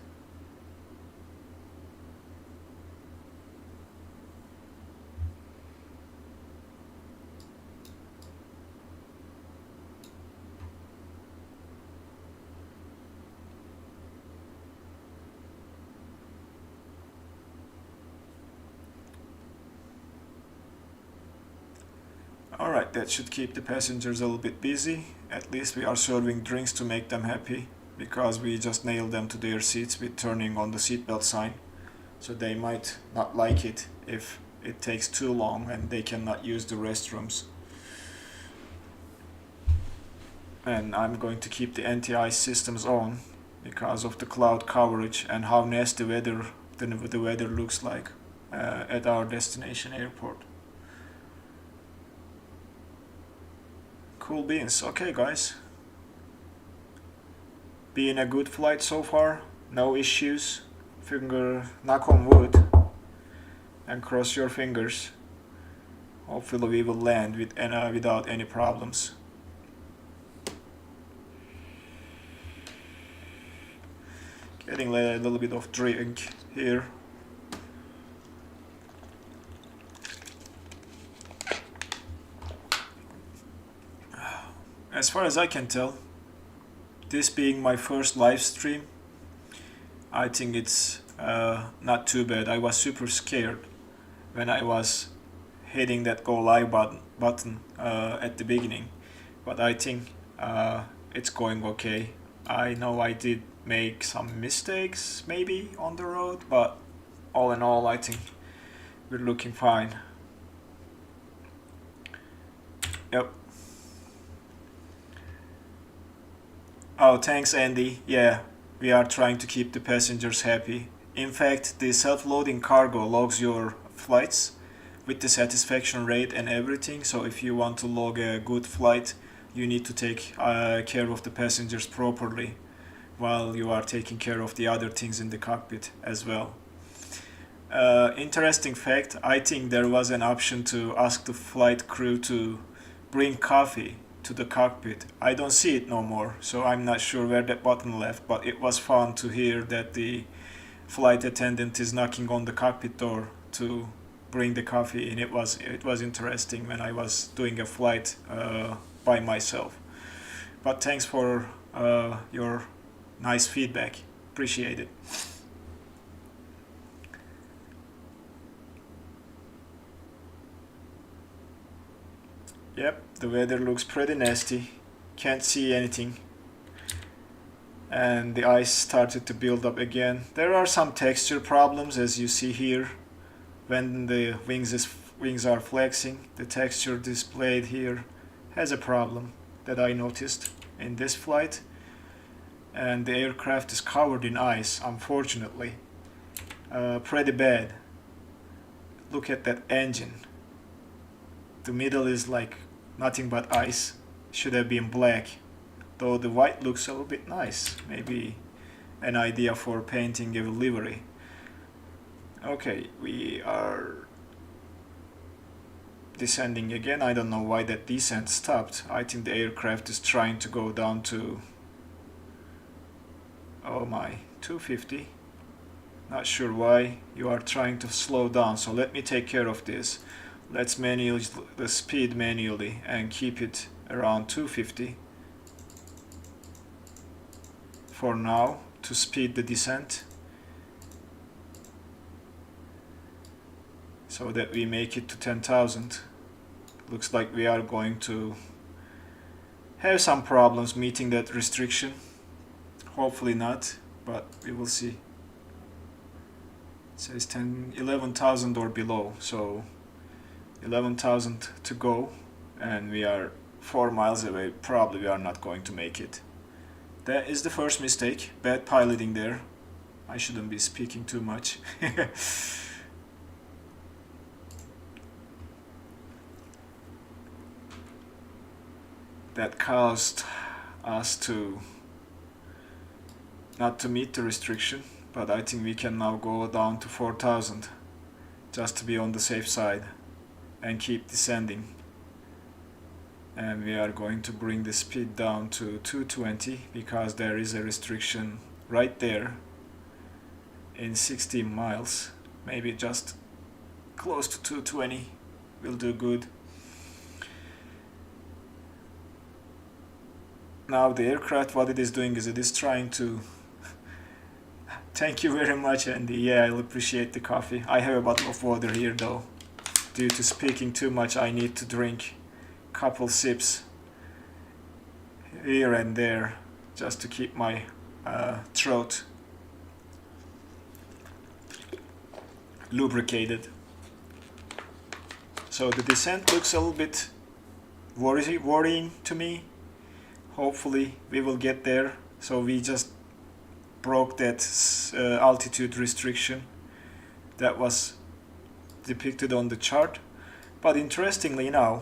Alright, that should keep the passengers a little bit busy. At least we are serving drinks to make them happy, because we just nailed them to their seats with turning on the seatbelt sign. So they might not like it if it takes too long and they cannot use the restrooms. And I'm going to keep the anti-ice systems on because of the cloud coverage and how nasty the weather looks like at our destination airport. Cool beans. Okay guys, been a good flight so far, no issues. Knock on wood and cross your fingers. Hopefully we will land without any problems. Getting a little bit of drink here. As far as I can tell, this being my first live stream, I think it's not too bad. I was super scared when I was hitting that go live button at the beginning, but I think it's going okay. I know I did make some mistakes maybe on the road, but all in all I think we're looking fine. Yep. Oh, thanks Andy. Yeah, we are trying to keep the passengers happy. In fact, the self-loading cargo logs your flights with the satisfaction rate and everything. So if you want to log a good flight, you need to take care of the passengers properly while you are taking care of the other things in the cockpit as well. Interesting fact, I think there was an option to ask the flight crew to bring coffee to the cockpit. I don't see it no more, so I'm not sure where that button left, but it was fun to hear that the flight attendant is knocking on the cockpit door to bring the coffee, and it was interesting when I was doing a flight by myself. But thanks for your nice feedback, appreciate it. Yep, the weather looks pretty nasty, can't see anything, and the ice started to build up again. There are some texture problems, as you see here. When the wings are flexing, the texture displayed here has a problem that I noticed in this flight, and the aircraft is covered in ice, unfortunately. Pretty bad. Look at that engine. The middle is like nothing but ice. Should have been black, though the white looks a little bit nice. Maybe an idea for painting a livery. Okay, we are descending again. I don't know why that descent stopped. I think the aircraft is trying to go down to, oh my, 250. Not sure why you are trying to slow down, so let me take care of this. Let's manually the speed manually and keep it around 250 for now to speed the descent, so that we make it to 10,000. Looks like we are going to have some problems meeting that restriction. Hopefully not, but we will see. It says 11,000 or below, so 11,000 to go, and we are 4 miles away. Probably we are not going to make it. That is the first mistake. Bad piloting there. I shouldn't be speaking too much. That caused us to not to meet the restriction, but I think we can now go down to 4,000 just to be on the safe side and keep descending. And we are going to bring the speed down to 220 because there is a restriction right there in 16 miles. Maybe just close to 220 will do good. Now the aircraft, what it is doing is it is trying to thank you very much, Andy. Yeah, I'll appreciate the coffee. I have a bottle of water here though. Due to speaking too much, I need to drink a couple sips here and there just to keep my throat lubricated. So the descent looks a little bit worrying to me. Hopefully we will get there. So we just broke that altitude restriction that was depicted on the chart. But interestingly now,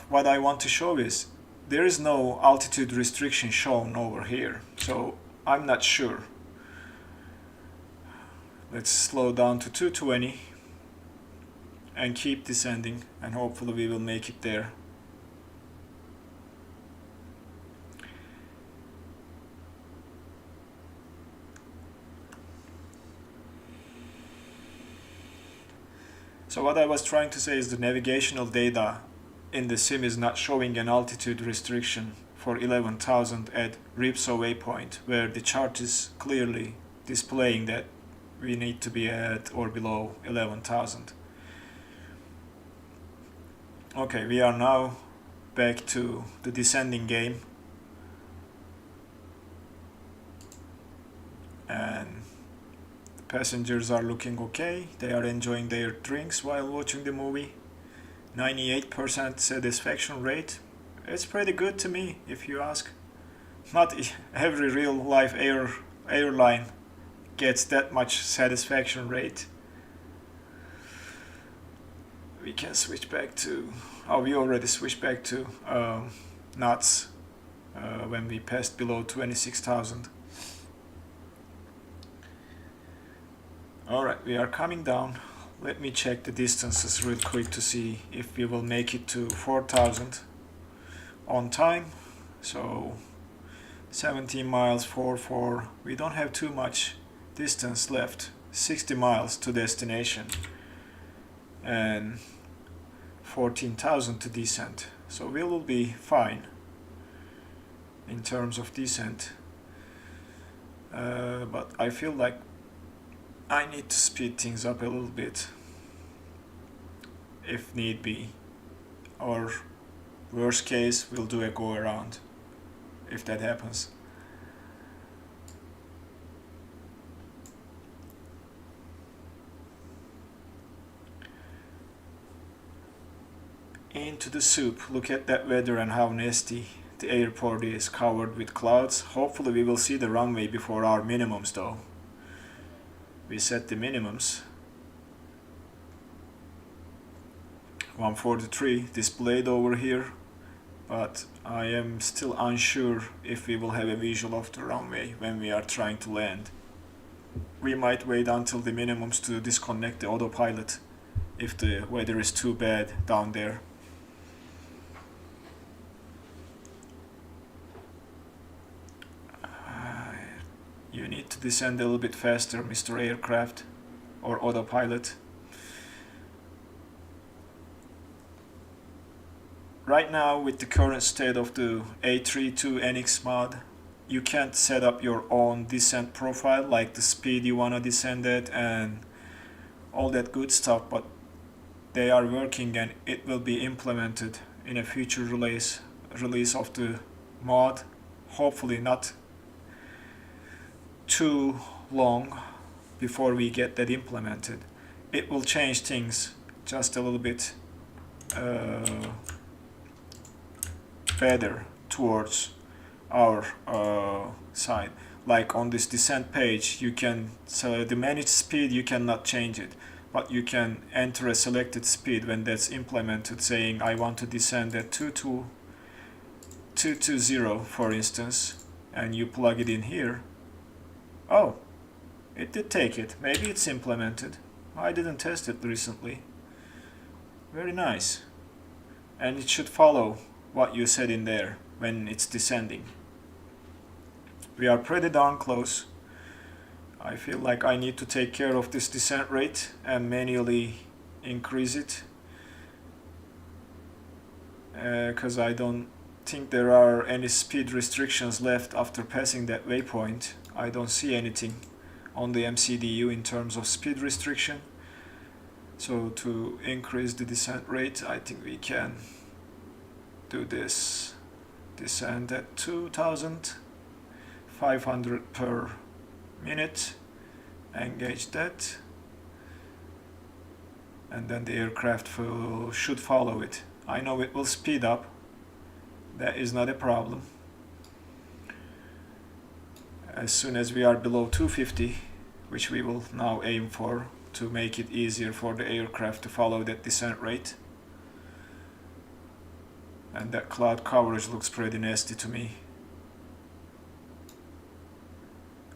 what I want to show is there is no altitude restriction shown over here. So I'm not sure. Let's slow down to 220 and keep descending, and hopefully we will make it there. So what I was trying to say is the navigational data in the sim is not showing an altitude restriction for 11,000 at Ripso waypoint, where the chart is clearly displaying that we need to be at or below 11,000. Okay, we are now back to the descending game. And passengers are looking okay. They are enjoying their drinks while watching the movie. 98% satisfaction rate. It's pretty good to me, if you ask. Not every real life airline gets that much satisfaction rate. We can switch back to, we already switched back to knots when we passed below 26,000. Alright, we are coming down. Let me check the distances real quick to see if we will make it to 4,000 on time. So 17 miles, 4. We don't have too much distance left. 60 miles to destination and 14,000 to descent. So we will be fine in terms of descent. But I feel like I need to speed things up a little bit if need be, or worst case we'll do a go around if that happens. Into the soup. Look at that weather and how nasty the airport is, covered with clouds. Hopefully we will see the runway before our minimums though. We set the minimums. 143 displayed over here, but I am still unsure if we will have a visual of the runway when we are trying to land. We might wait until the minimums to disconnect the autopilot if the weather is too bad down there. You need to descend a little bit faster, Mr. Aircraft or Autopilot. Right now, with the current state of the A32NX mod, you can't set up your own descent profile, like the speed you want to descend at and all that good stuff, but they are working and it will be implemented in a future release of the mod. Hopefully not too long before we get that implemented. It will change things just a little bit feather towards our side. Like on this descent page, you can, so the managed speed, you cannot change it, but you can enter a selected speed when that's implemented, saying I want to descend at 220 for instance, and you plug it in here. Oh, it did take it. Maybe it's implemented. I didn't test it recently. Very nice. And it should follow what you said in there when it's descending. We are pretty darn close. I feel like I need to take care of this descent rate and manually increase it, because I don't think there are any speed restrictions left after passing that waypoint. I don't see anything on the MCDU in terms of speed restriction. So to increase the descent rate, I think we can do this. Descend at 2,500 per minute, engage that, and then the aircraft should follow it. I know it will speed up, that is not a problem. As soon as we are below 250, which we will now aim for to make it easier for the aircraft to follow that descent rate. And that cloud coverage looks pretty nasty to me.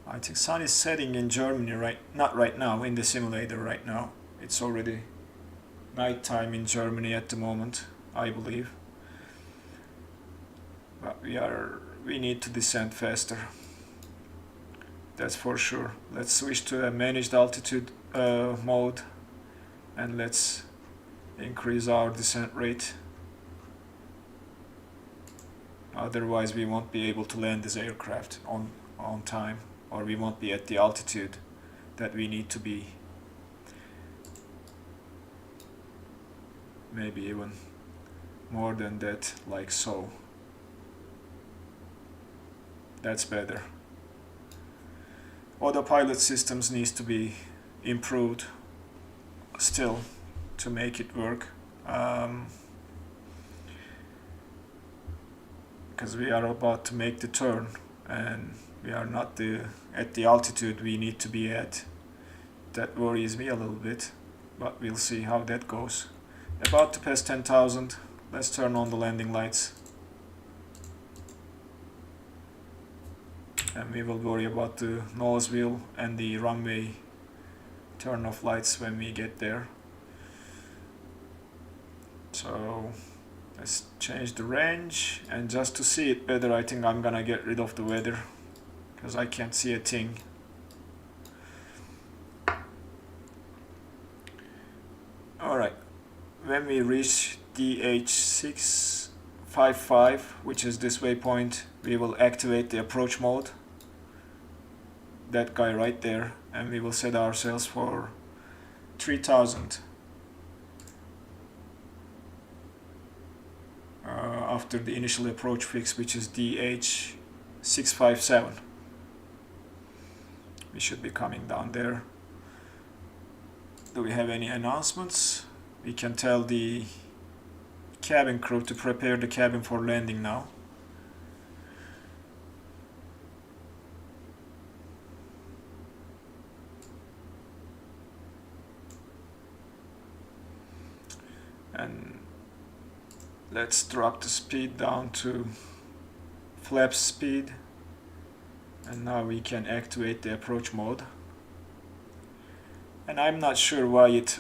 I think sun is setting in Germany not right now, in the simulator right now. It's already nighttime in Germany at the moment, I believe. But we need to descend faster. That's for sure. Let's switch to a managed altitude mode, and let's increase our descent rate. Otherwise we won't be able to land this aircraft on time, or we won't be at the altitude that we need to be. Maybe even more than that, like so. That's better. Autopilot systems needs to be improved still to make it work, because we are about to make the turn and we are not at the altitude we need to be at. That worries me a little bit, but we'll see how that goes. About to pass 10,000. Let's turn on the landing lights, and we will worry about the nose wheel and the runway turn off lights when we get there. So let's change the range, and just to see it better, I think I'm gonna get rid of the weather, because I can't see a thing. Alright, when we reach EDDH655, which is this waypoint, we will activate the approach mode, that guy right there, and we will set ourselves for 3000 after the initial approach fix, which is DH657. We should be coming down there. Do we have any announcements? We can tell the cabin crew to prepare the cabin for landing now. And let's drop the speed down to flap speed, and now we can activate the approach mode. And I'm not sure why it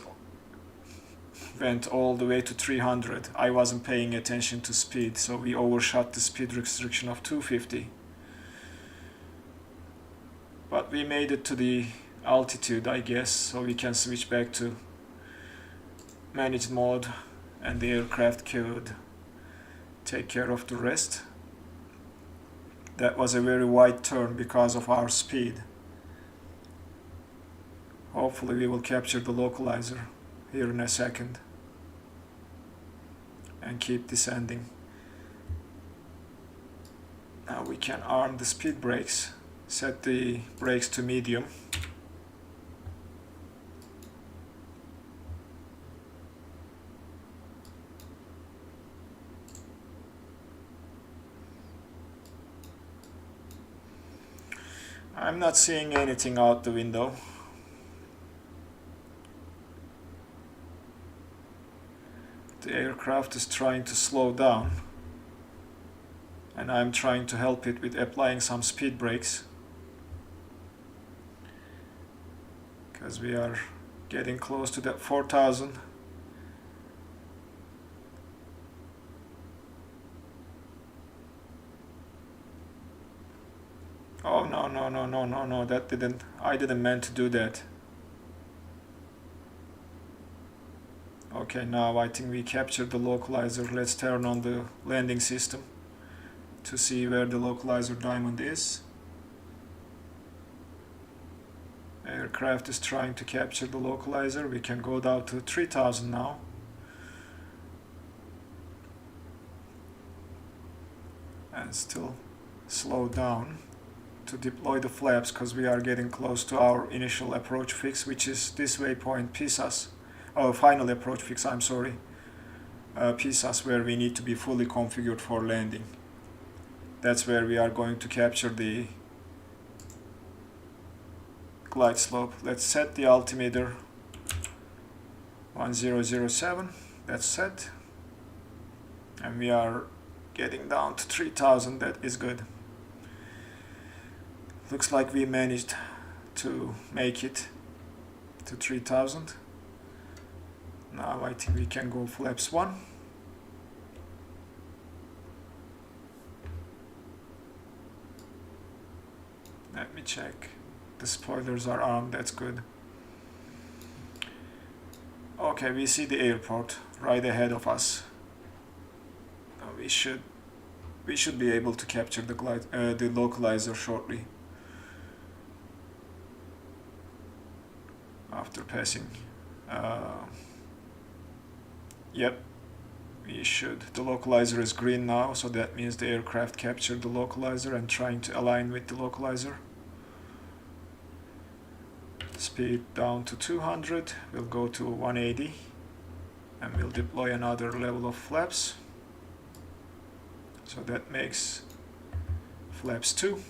went all the way to 300. I wasn't paying attention to speed, so we overshot the speed restriction of 250. But we made it to the altitude, I guess, so we can switch back to managed mode, and the aircraft could take care of the rest. That was a very wide turn because of our speed. Hopefully we will capture the localizer here in a second and keep descending. Now we can arm the speed brakes, set the brakes to medium. I'm not seeing anything out the window. The aircraft is trying to slow down, and I'm trying to help it with applying some speed brakes, because we are getting close to that 4,000. Oh no, no, no, no, no, no, I didn't mean to do that. Okay, now I think we captured the localizer. Let's turn on the landing system to see where the localizer diamond is. Aircraft is trying to capture the localizer. We can go down to 3,000 now. And still slow down to deploy the flaps, because we are getting close to our initial approach fix, which is this waypoint PSAS. Oh, final approach fix, I'm sorry. PSAS, where we need to be fully configured for landing. That's where we are going to capture the glide slope. Let's set the altimeter 1007. That's set. And we are getting down to 3,000. That is good. Looks like we managed to make it to 3,000. Now I think we can go flaps 1. Let me check. The spoilers are armed, that's good. Okay, we see the airport right ahead of us. We should be able to capture the localizer shortly. After passing. Yep, we should. The localizer is green now, so that means the aircraft captured the localizer and trying to align with the localizer. Speed down to 200, we'll go to 180, and we'll deploy another level of flaps. So that makes flaps 2.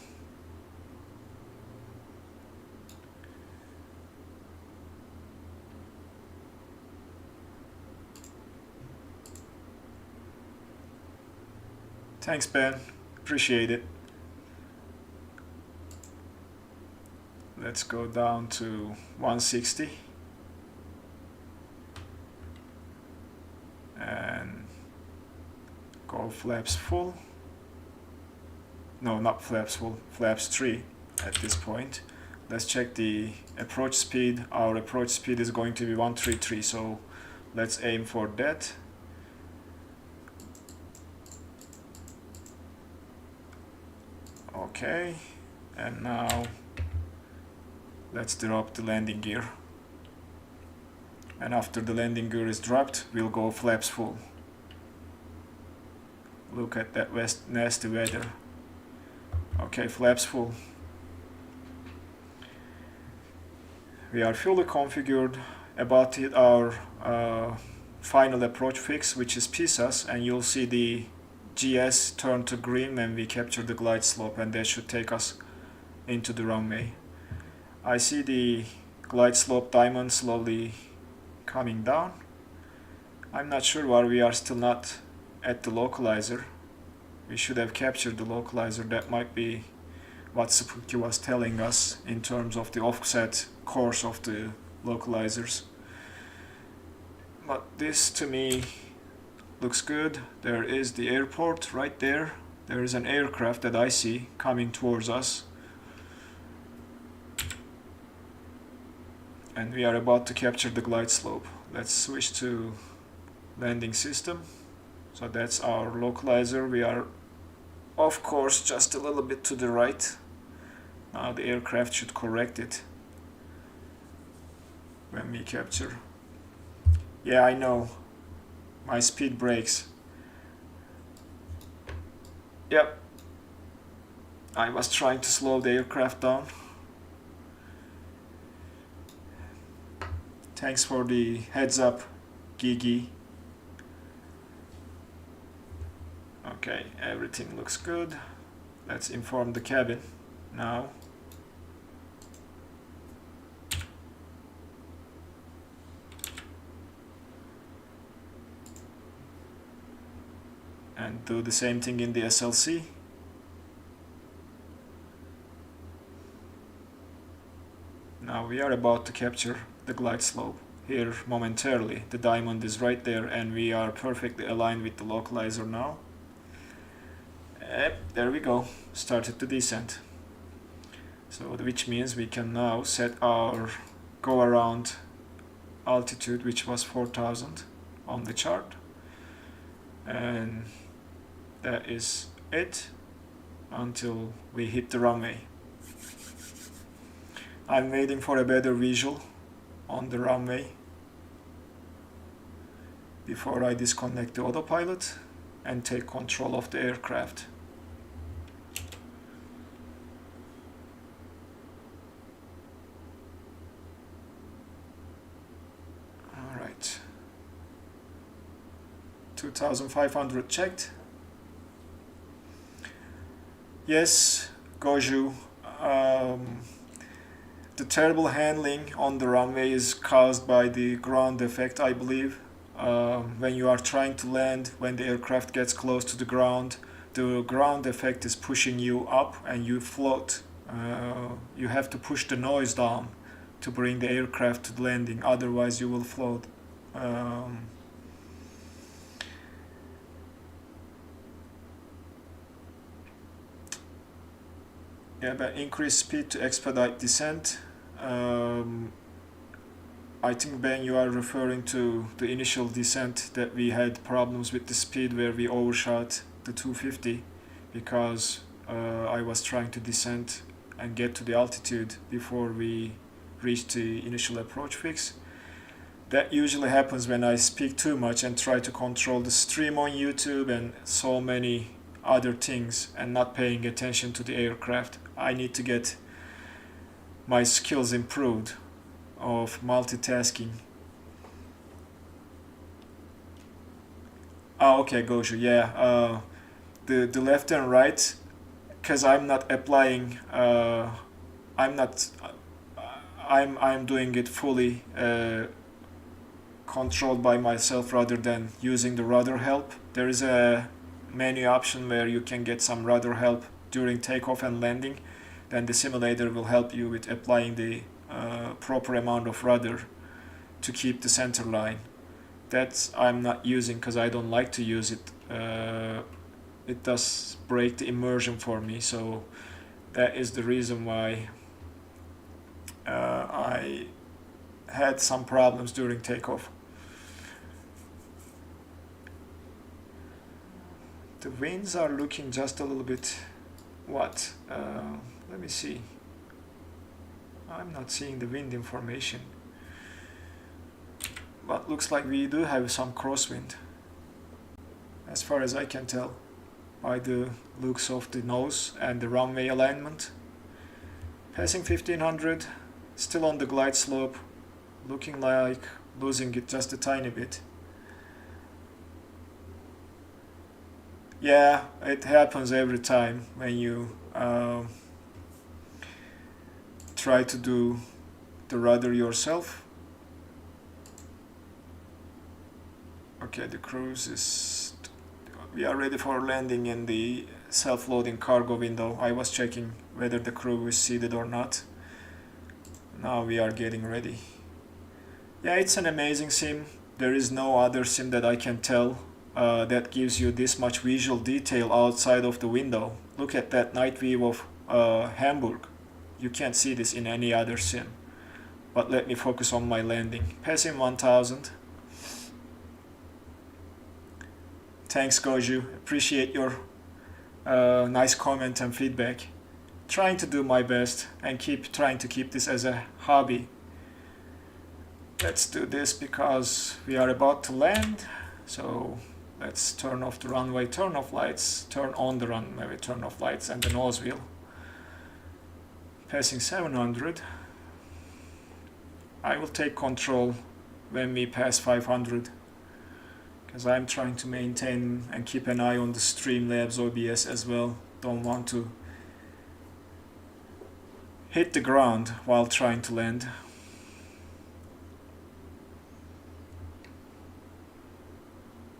Thanks, Ben. Appreciate it. Let's go down to 160. And go flaps full. No, not flaps full. Flaps 3 at this point. Let's check the approach speed. Our approach speed is going to be 133, so let's aim for that. Okay, and now let's drop the landing gear. And after the landing gear is dropped, we'll go flaps full. Look at that nasty weather. Okay, flaps full. We are fully configured. About to hit our final approach fix, which is PSAS, and you'll see the GS turn to green when we capture the glide slope, and that should take us into the runway. I see the glide slope diamond slowly coming down. I'm not sure why we are still not at the localizer. We should have captured the localizer. That might be what Spooky was telling us in terms of the offset course of the localizers. But this to me looks good. There is the airport right there. There is an aircraft that I see coming towards us. And we are about to capture the glide slope. Let's switch to landing system. So that's our localizer. We are, of course, just a little bit to the right. Now the aircraft should correct it when we capture. Yeah, I know. My speed brakes. Yep. I was trying to slow the aircraft down. Thanks for the heads up, Gigi. Okay, everything looks good. Let's inform the cabin now. and do the same thing in the SLC. Now we are about to capture the glide slope. Here momentarily the diamond is right there and we are perfectly aligned with the localizer now. There we go, started to descend. So which means we can now set our go around altitude, which was 4000 on the chart, and that is it until we hit the runway. I'm waiting for a better visual on the runway before I disconnect the autopilot and take control of the aircraft. Alright, 2500 checked. Yes, Goju, the terrible handling on the runway is caused by the ground effect, I believe. When you are trying to land, when the aircraft gets close to the ground effect is pushing you up and you float. You have to push the noise down to bring the aircraft to the landing, otherwise you will float. Yeah, but increase speed to expedite descent. I think, Ben, you are referring to the initial descent that we had problems with the speed where we overshot the 250 because I was trying to descend and get to the altitude before we reached the initial approach fix. That usually happens when I speak too much and try to control the stream on YouTube and so many other things and not paying attention to the aircraft. I need to get my skills improved of multitasking. Oh, okay, Goju, yeah. The left and right, because I'm not applying, I'm doing it fully controlled by myself rather than using the rudder help. There is a menu option where you can get some rudder help during takeoff and landing. Then the simulator will help you with applying the proper amount of rudder to keep the center line. That's I'm not using because I don't like to use it. It does break the immersion for me, so that is the reason why I had some problems during takeoff. The winds are looking just a little bit let me see. I'm not seeing the wind information, but looks like we do have some crosswind as far as I can tell by the looks of the nose and the runway alignment. Passing 1500, still on the glide slope, looking like losing it just a tiny bit. Yeah, it happens every time when you try to do the rudder yourself. Okay, the cruise is... We are ready for landing in the self-loading cargo window. I was checking whether the crew is seated or not. Now we are getting ready. Yeah, it's an amazing sim. There is no other sim that I can tell that gives you this much visual detail outside of the window. Look at that night view of Hamburg. You can't see this in any other sim. But let me focus on my landing. Passing 1000. Thanks, Goju. Appreciate your nice comment and feedback. Trying to do my best and trying to keep this as a hobby. Let's do this because we are about to land. So let's turn off the runway, turn off lights, turn on the runway, turn off lights and the nose wheel. Passing 700. I will take control when we pass 500 because I'm trying to maintain and keep an eye on the Streamlabs OBS as well. Don't want to hit the ground while trying to land.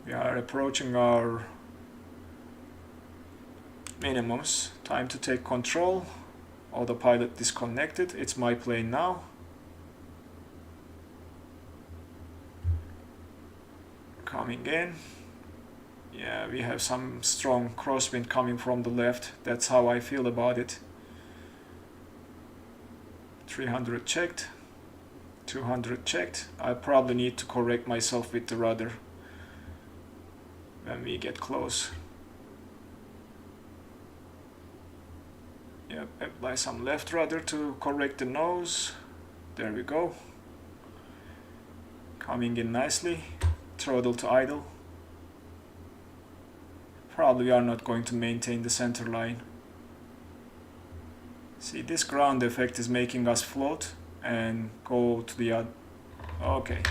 We are approaching our minimums. Time to take control. Autopilot disconnected. It's my plane now. Coming in. Yeah, we have some strong crosswind coming from the left. That's how I feel about it. 300 checked. 200 checked. I probably need to correct myself with the rudder when we get close. Yep, apply some left rudder to correct the nose. There we go. Coming in nicely. Throttle to idle. Probably we are not going to maintain the center line. See, this ground effect is making us float and go to the other. Okay.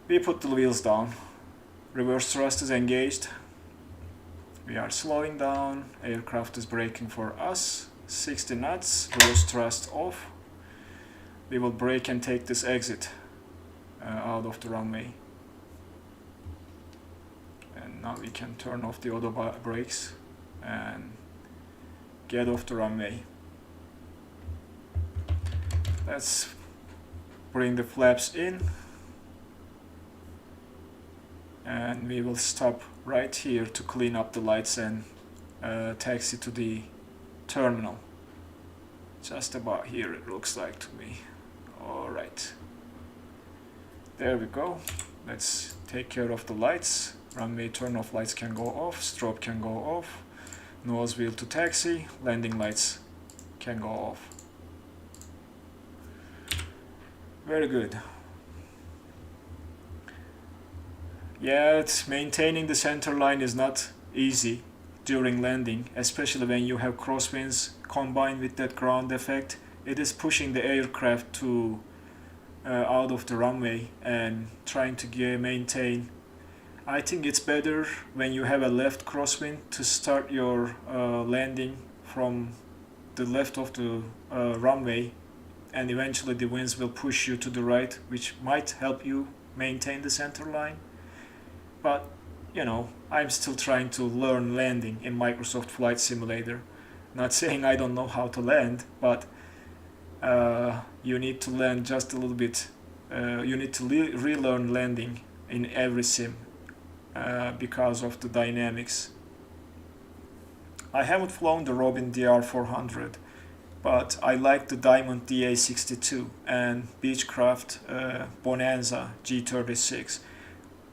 We put the wheels down. Reverse thrust is engaged. We are slowing down. Aircraft is braking for us. 60 knots. Reverse thrust off. We will brake and take this exit out of the runway. And now we can turn off the auto brakes and get off the runway. Let's bring the flaps in. And we will stop right here to clean up the lights and taxi to the terminal. Just about here it looks like to me. Alright. There we go. Let's take care of the lights. Runway turn off lights can go off. Strobe can go off. Nose wheel to taxi. Landing lights can go off. Very good. Yeah, maintaining the center line is not easy during landing, especially when you have crosswinds combined with that ground effect. It is pushing the aircraft to out of the runway and trying to maintain. I think it's better when you have a left crosswind to start your landing from the left of the runway, and eventually the winds will push you to the right, which might help you maintain the center line. But you know, I'm still trying to learn landing in Microsoft Flight Simulator. Not saying I don't know how to land, but you need to learn just a little bit. You need to relearn landing in every sim because of the dynamics. I haven't flown the Robin DR400, but I like the Diamond DA62 and Beechcraft Bonanza G36.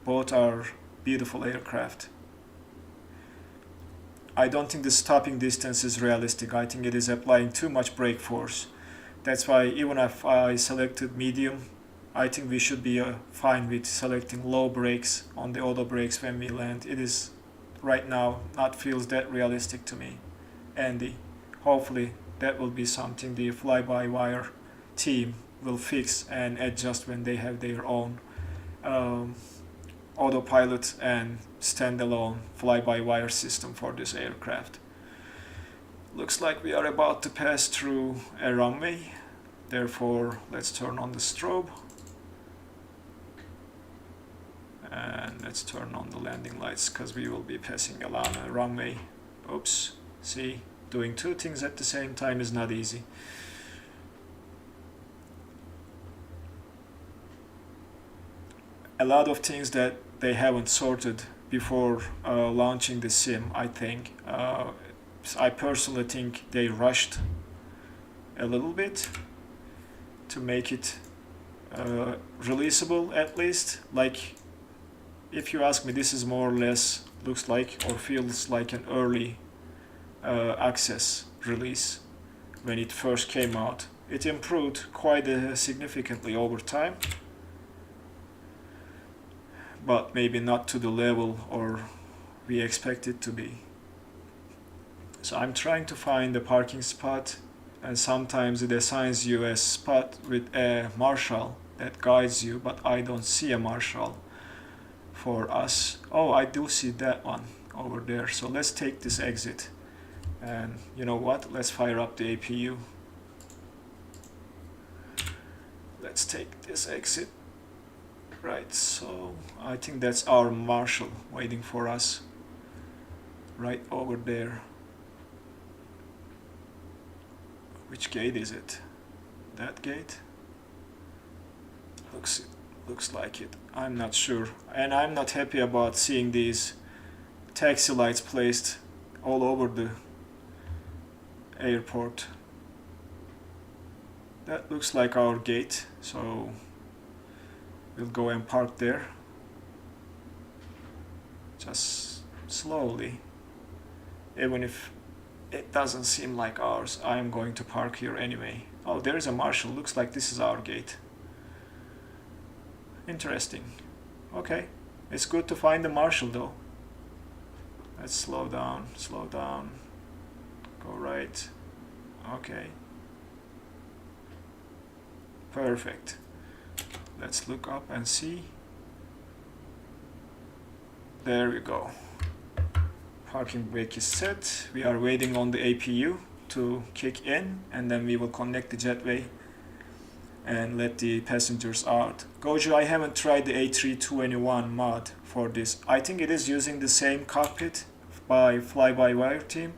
Both are beautiful aircraft. I don't think the stopping distance is realistic. I think it is applying too much brake force. That's why even if I selected medium, I think we should be fine with selecting low brakes on the auto brakes when we land. It is right now not feels that realistic to me. Andy, hopefully that will be something the fly-by-wire team will fix and adjust when they have their own autopilot and standalone fly-by-wire system for this aircraft. Looks like we are about to pass through a runway, therefore let's turn on the strobe and let's turn on the landing lights because we will be passing along a runway. Oops, see, doing two things at the same time is not easy. A lot of things that they haven't sorted before launching the sim, I think. I personally think they rushed a little bit to make it releasable at least. Like, if you ask me, this is more or less looks like or feels like an early access release when it first came out. It improved quite significantly over time, but maybe not to the level or we expect it to be. So I'm trying to find a parking spot, and sometimes it assigns you a spot with a marshal that guides you, but I don't see a marshal for us. Oh, I do see that one over there. So let's take this exit, and you know what, let's fire up the APU. Let's take this exit. Right, so I think that's our marshal waiting for us. right over there. Which gate is it? That gate? Looks like it. I'm not sure, and I'm not happy about seeing these taxi lights placed all over the airport. That looks like our gate, so we'll go and park there. Just slowly. Even if it doesn't seem like ours, I'm going to park here anyway. Oh, there is a marshal. Looks like this is our gate. Interesting. Okay, it's good to find the marshal though. Let's slow down, go right. Okay, perfect. Let's look up and see. There we go. Parking brake is set. We are waiting on the APU to kick in, and then we will connect the jetway and let the passengers out. Goju, I haven't tried the A32NX mod for this. I think it is using the same cockpit by fly-by-wire team.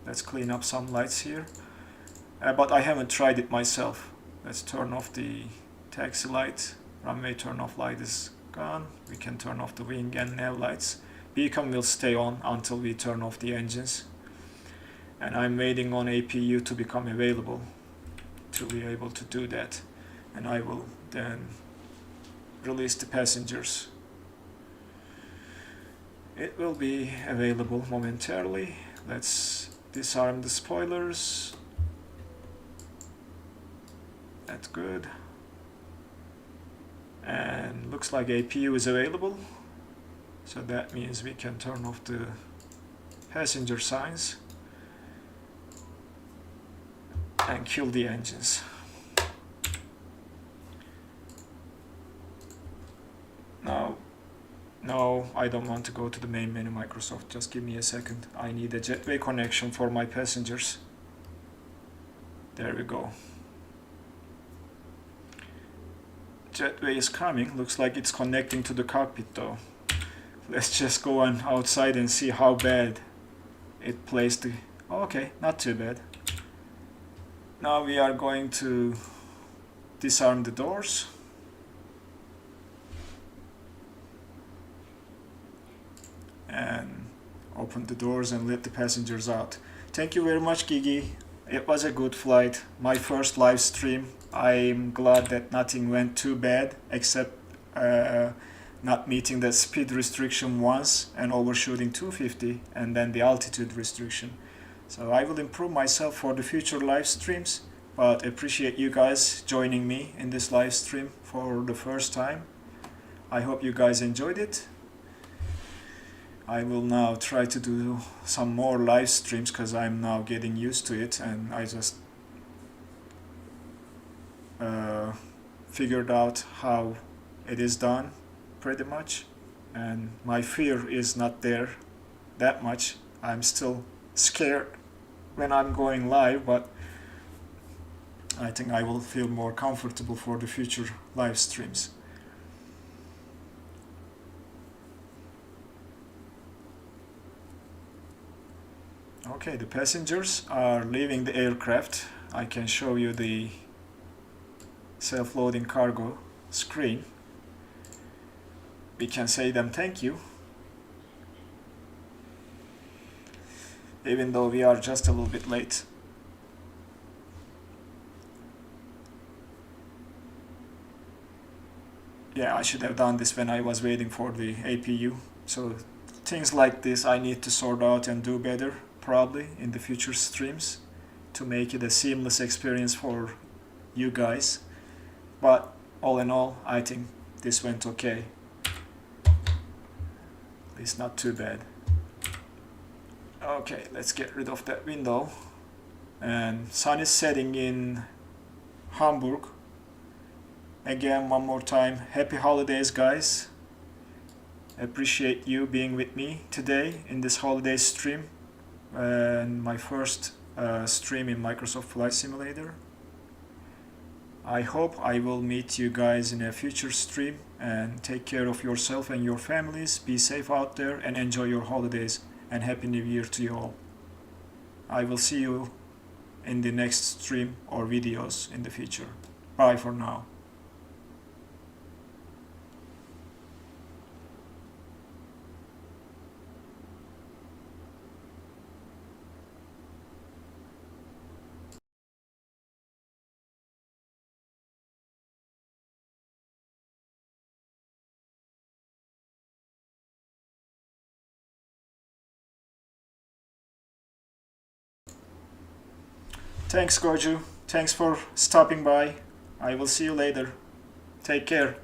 Let's clean up some lights here. But I haven't tried it myself. Let's turn off the taxi light. Runway turn off light is gone. We can turn off the wing and nav lights. Beacon will stay on until we turn off the engines. And I'm waiting on APU to become available to be able to do that. And I will then release the passengers. It will be available momentarily. Let's disarm the spoilers. That's good. And looks like APU is available. So that means we can turn off the passenger signs and kill the engines. No, I don't want to go to the main menu, Microsoft. Just give me a second. I need a jetway connection for my passengers. There we go. Jetway is coming. Looks like it's connecting to the cockpit though. Let's just go on outside and see how bad it placed the... Oh, okay, not too bad. Now we are going to disarm the doors. And open the doors and let the passengers out. Thank you very much, Gigi. It was a good flight. My first live stream. I'm glad that nothing went too bad except not meeting the speed restriction once and overshooting 250 and then the altitude restriction. So I will improve myself for the future live streams, but appreciate you guys joining me in this live stream for the first time. I hope you guys enjoyed it. I will now try to do some more live streams because I'm now getting used to it, and I just figured out how it is done pretty much, and my fear is not there that much. I'm still scared when I'm going live, but I think I will feel more comfortable for the future live streams. Okay, the passengers are leaving the aircraft. I can show you the self-loading cargo screen. We can say them thank you, even though we are just a little bit late. Yeah, I should have done this when I was waiting for the APU. So things like this I need to sort out and do better probably in the future streams to make it a seamless experience for you guys. But all in all, I think this went okay. At least not too bad. Okay, let's get rid of that window. And sun is setting in Hamburg. Again, one more time, happy holidays, guys. Appreciate you being with me today in this holiday stream. And my first stream in Microsoft Flight Simulator. I hope I will meet you guys in a future stream, and take care of yourself and your families. Be safe out there and enjoy your holidays. and Happy New Year to you all. I will see you in the next stream or videos in the future. Bye for now. Thanks, Goju. Thanks for stopping by. I will see you later. Take care.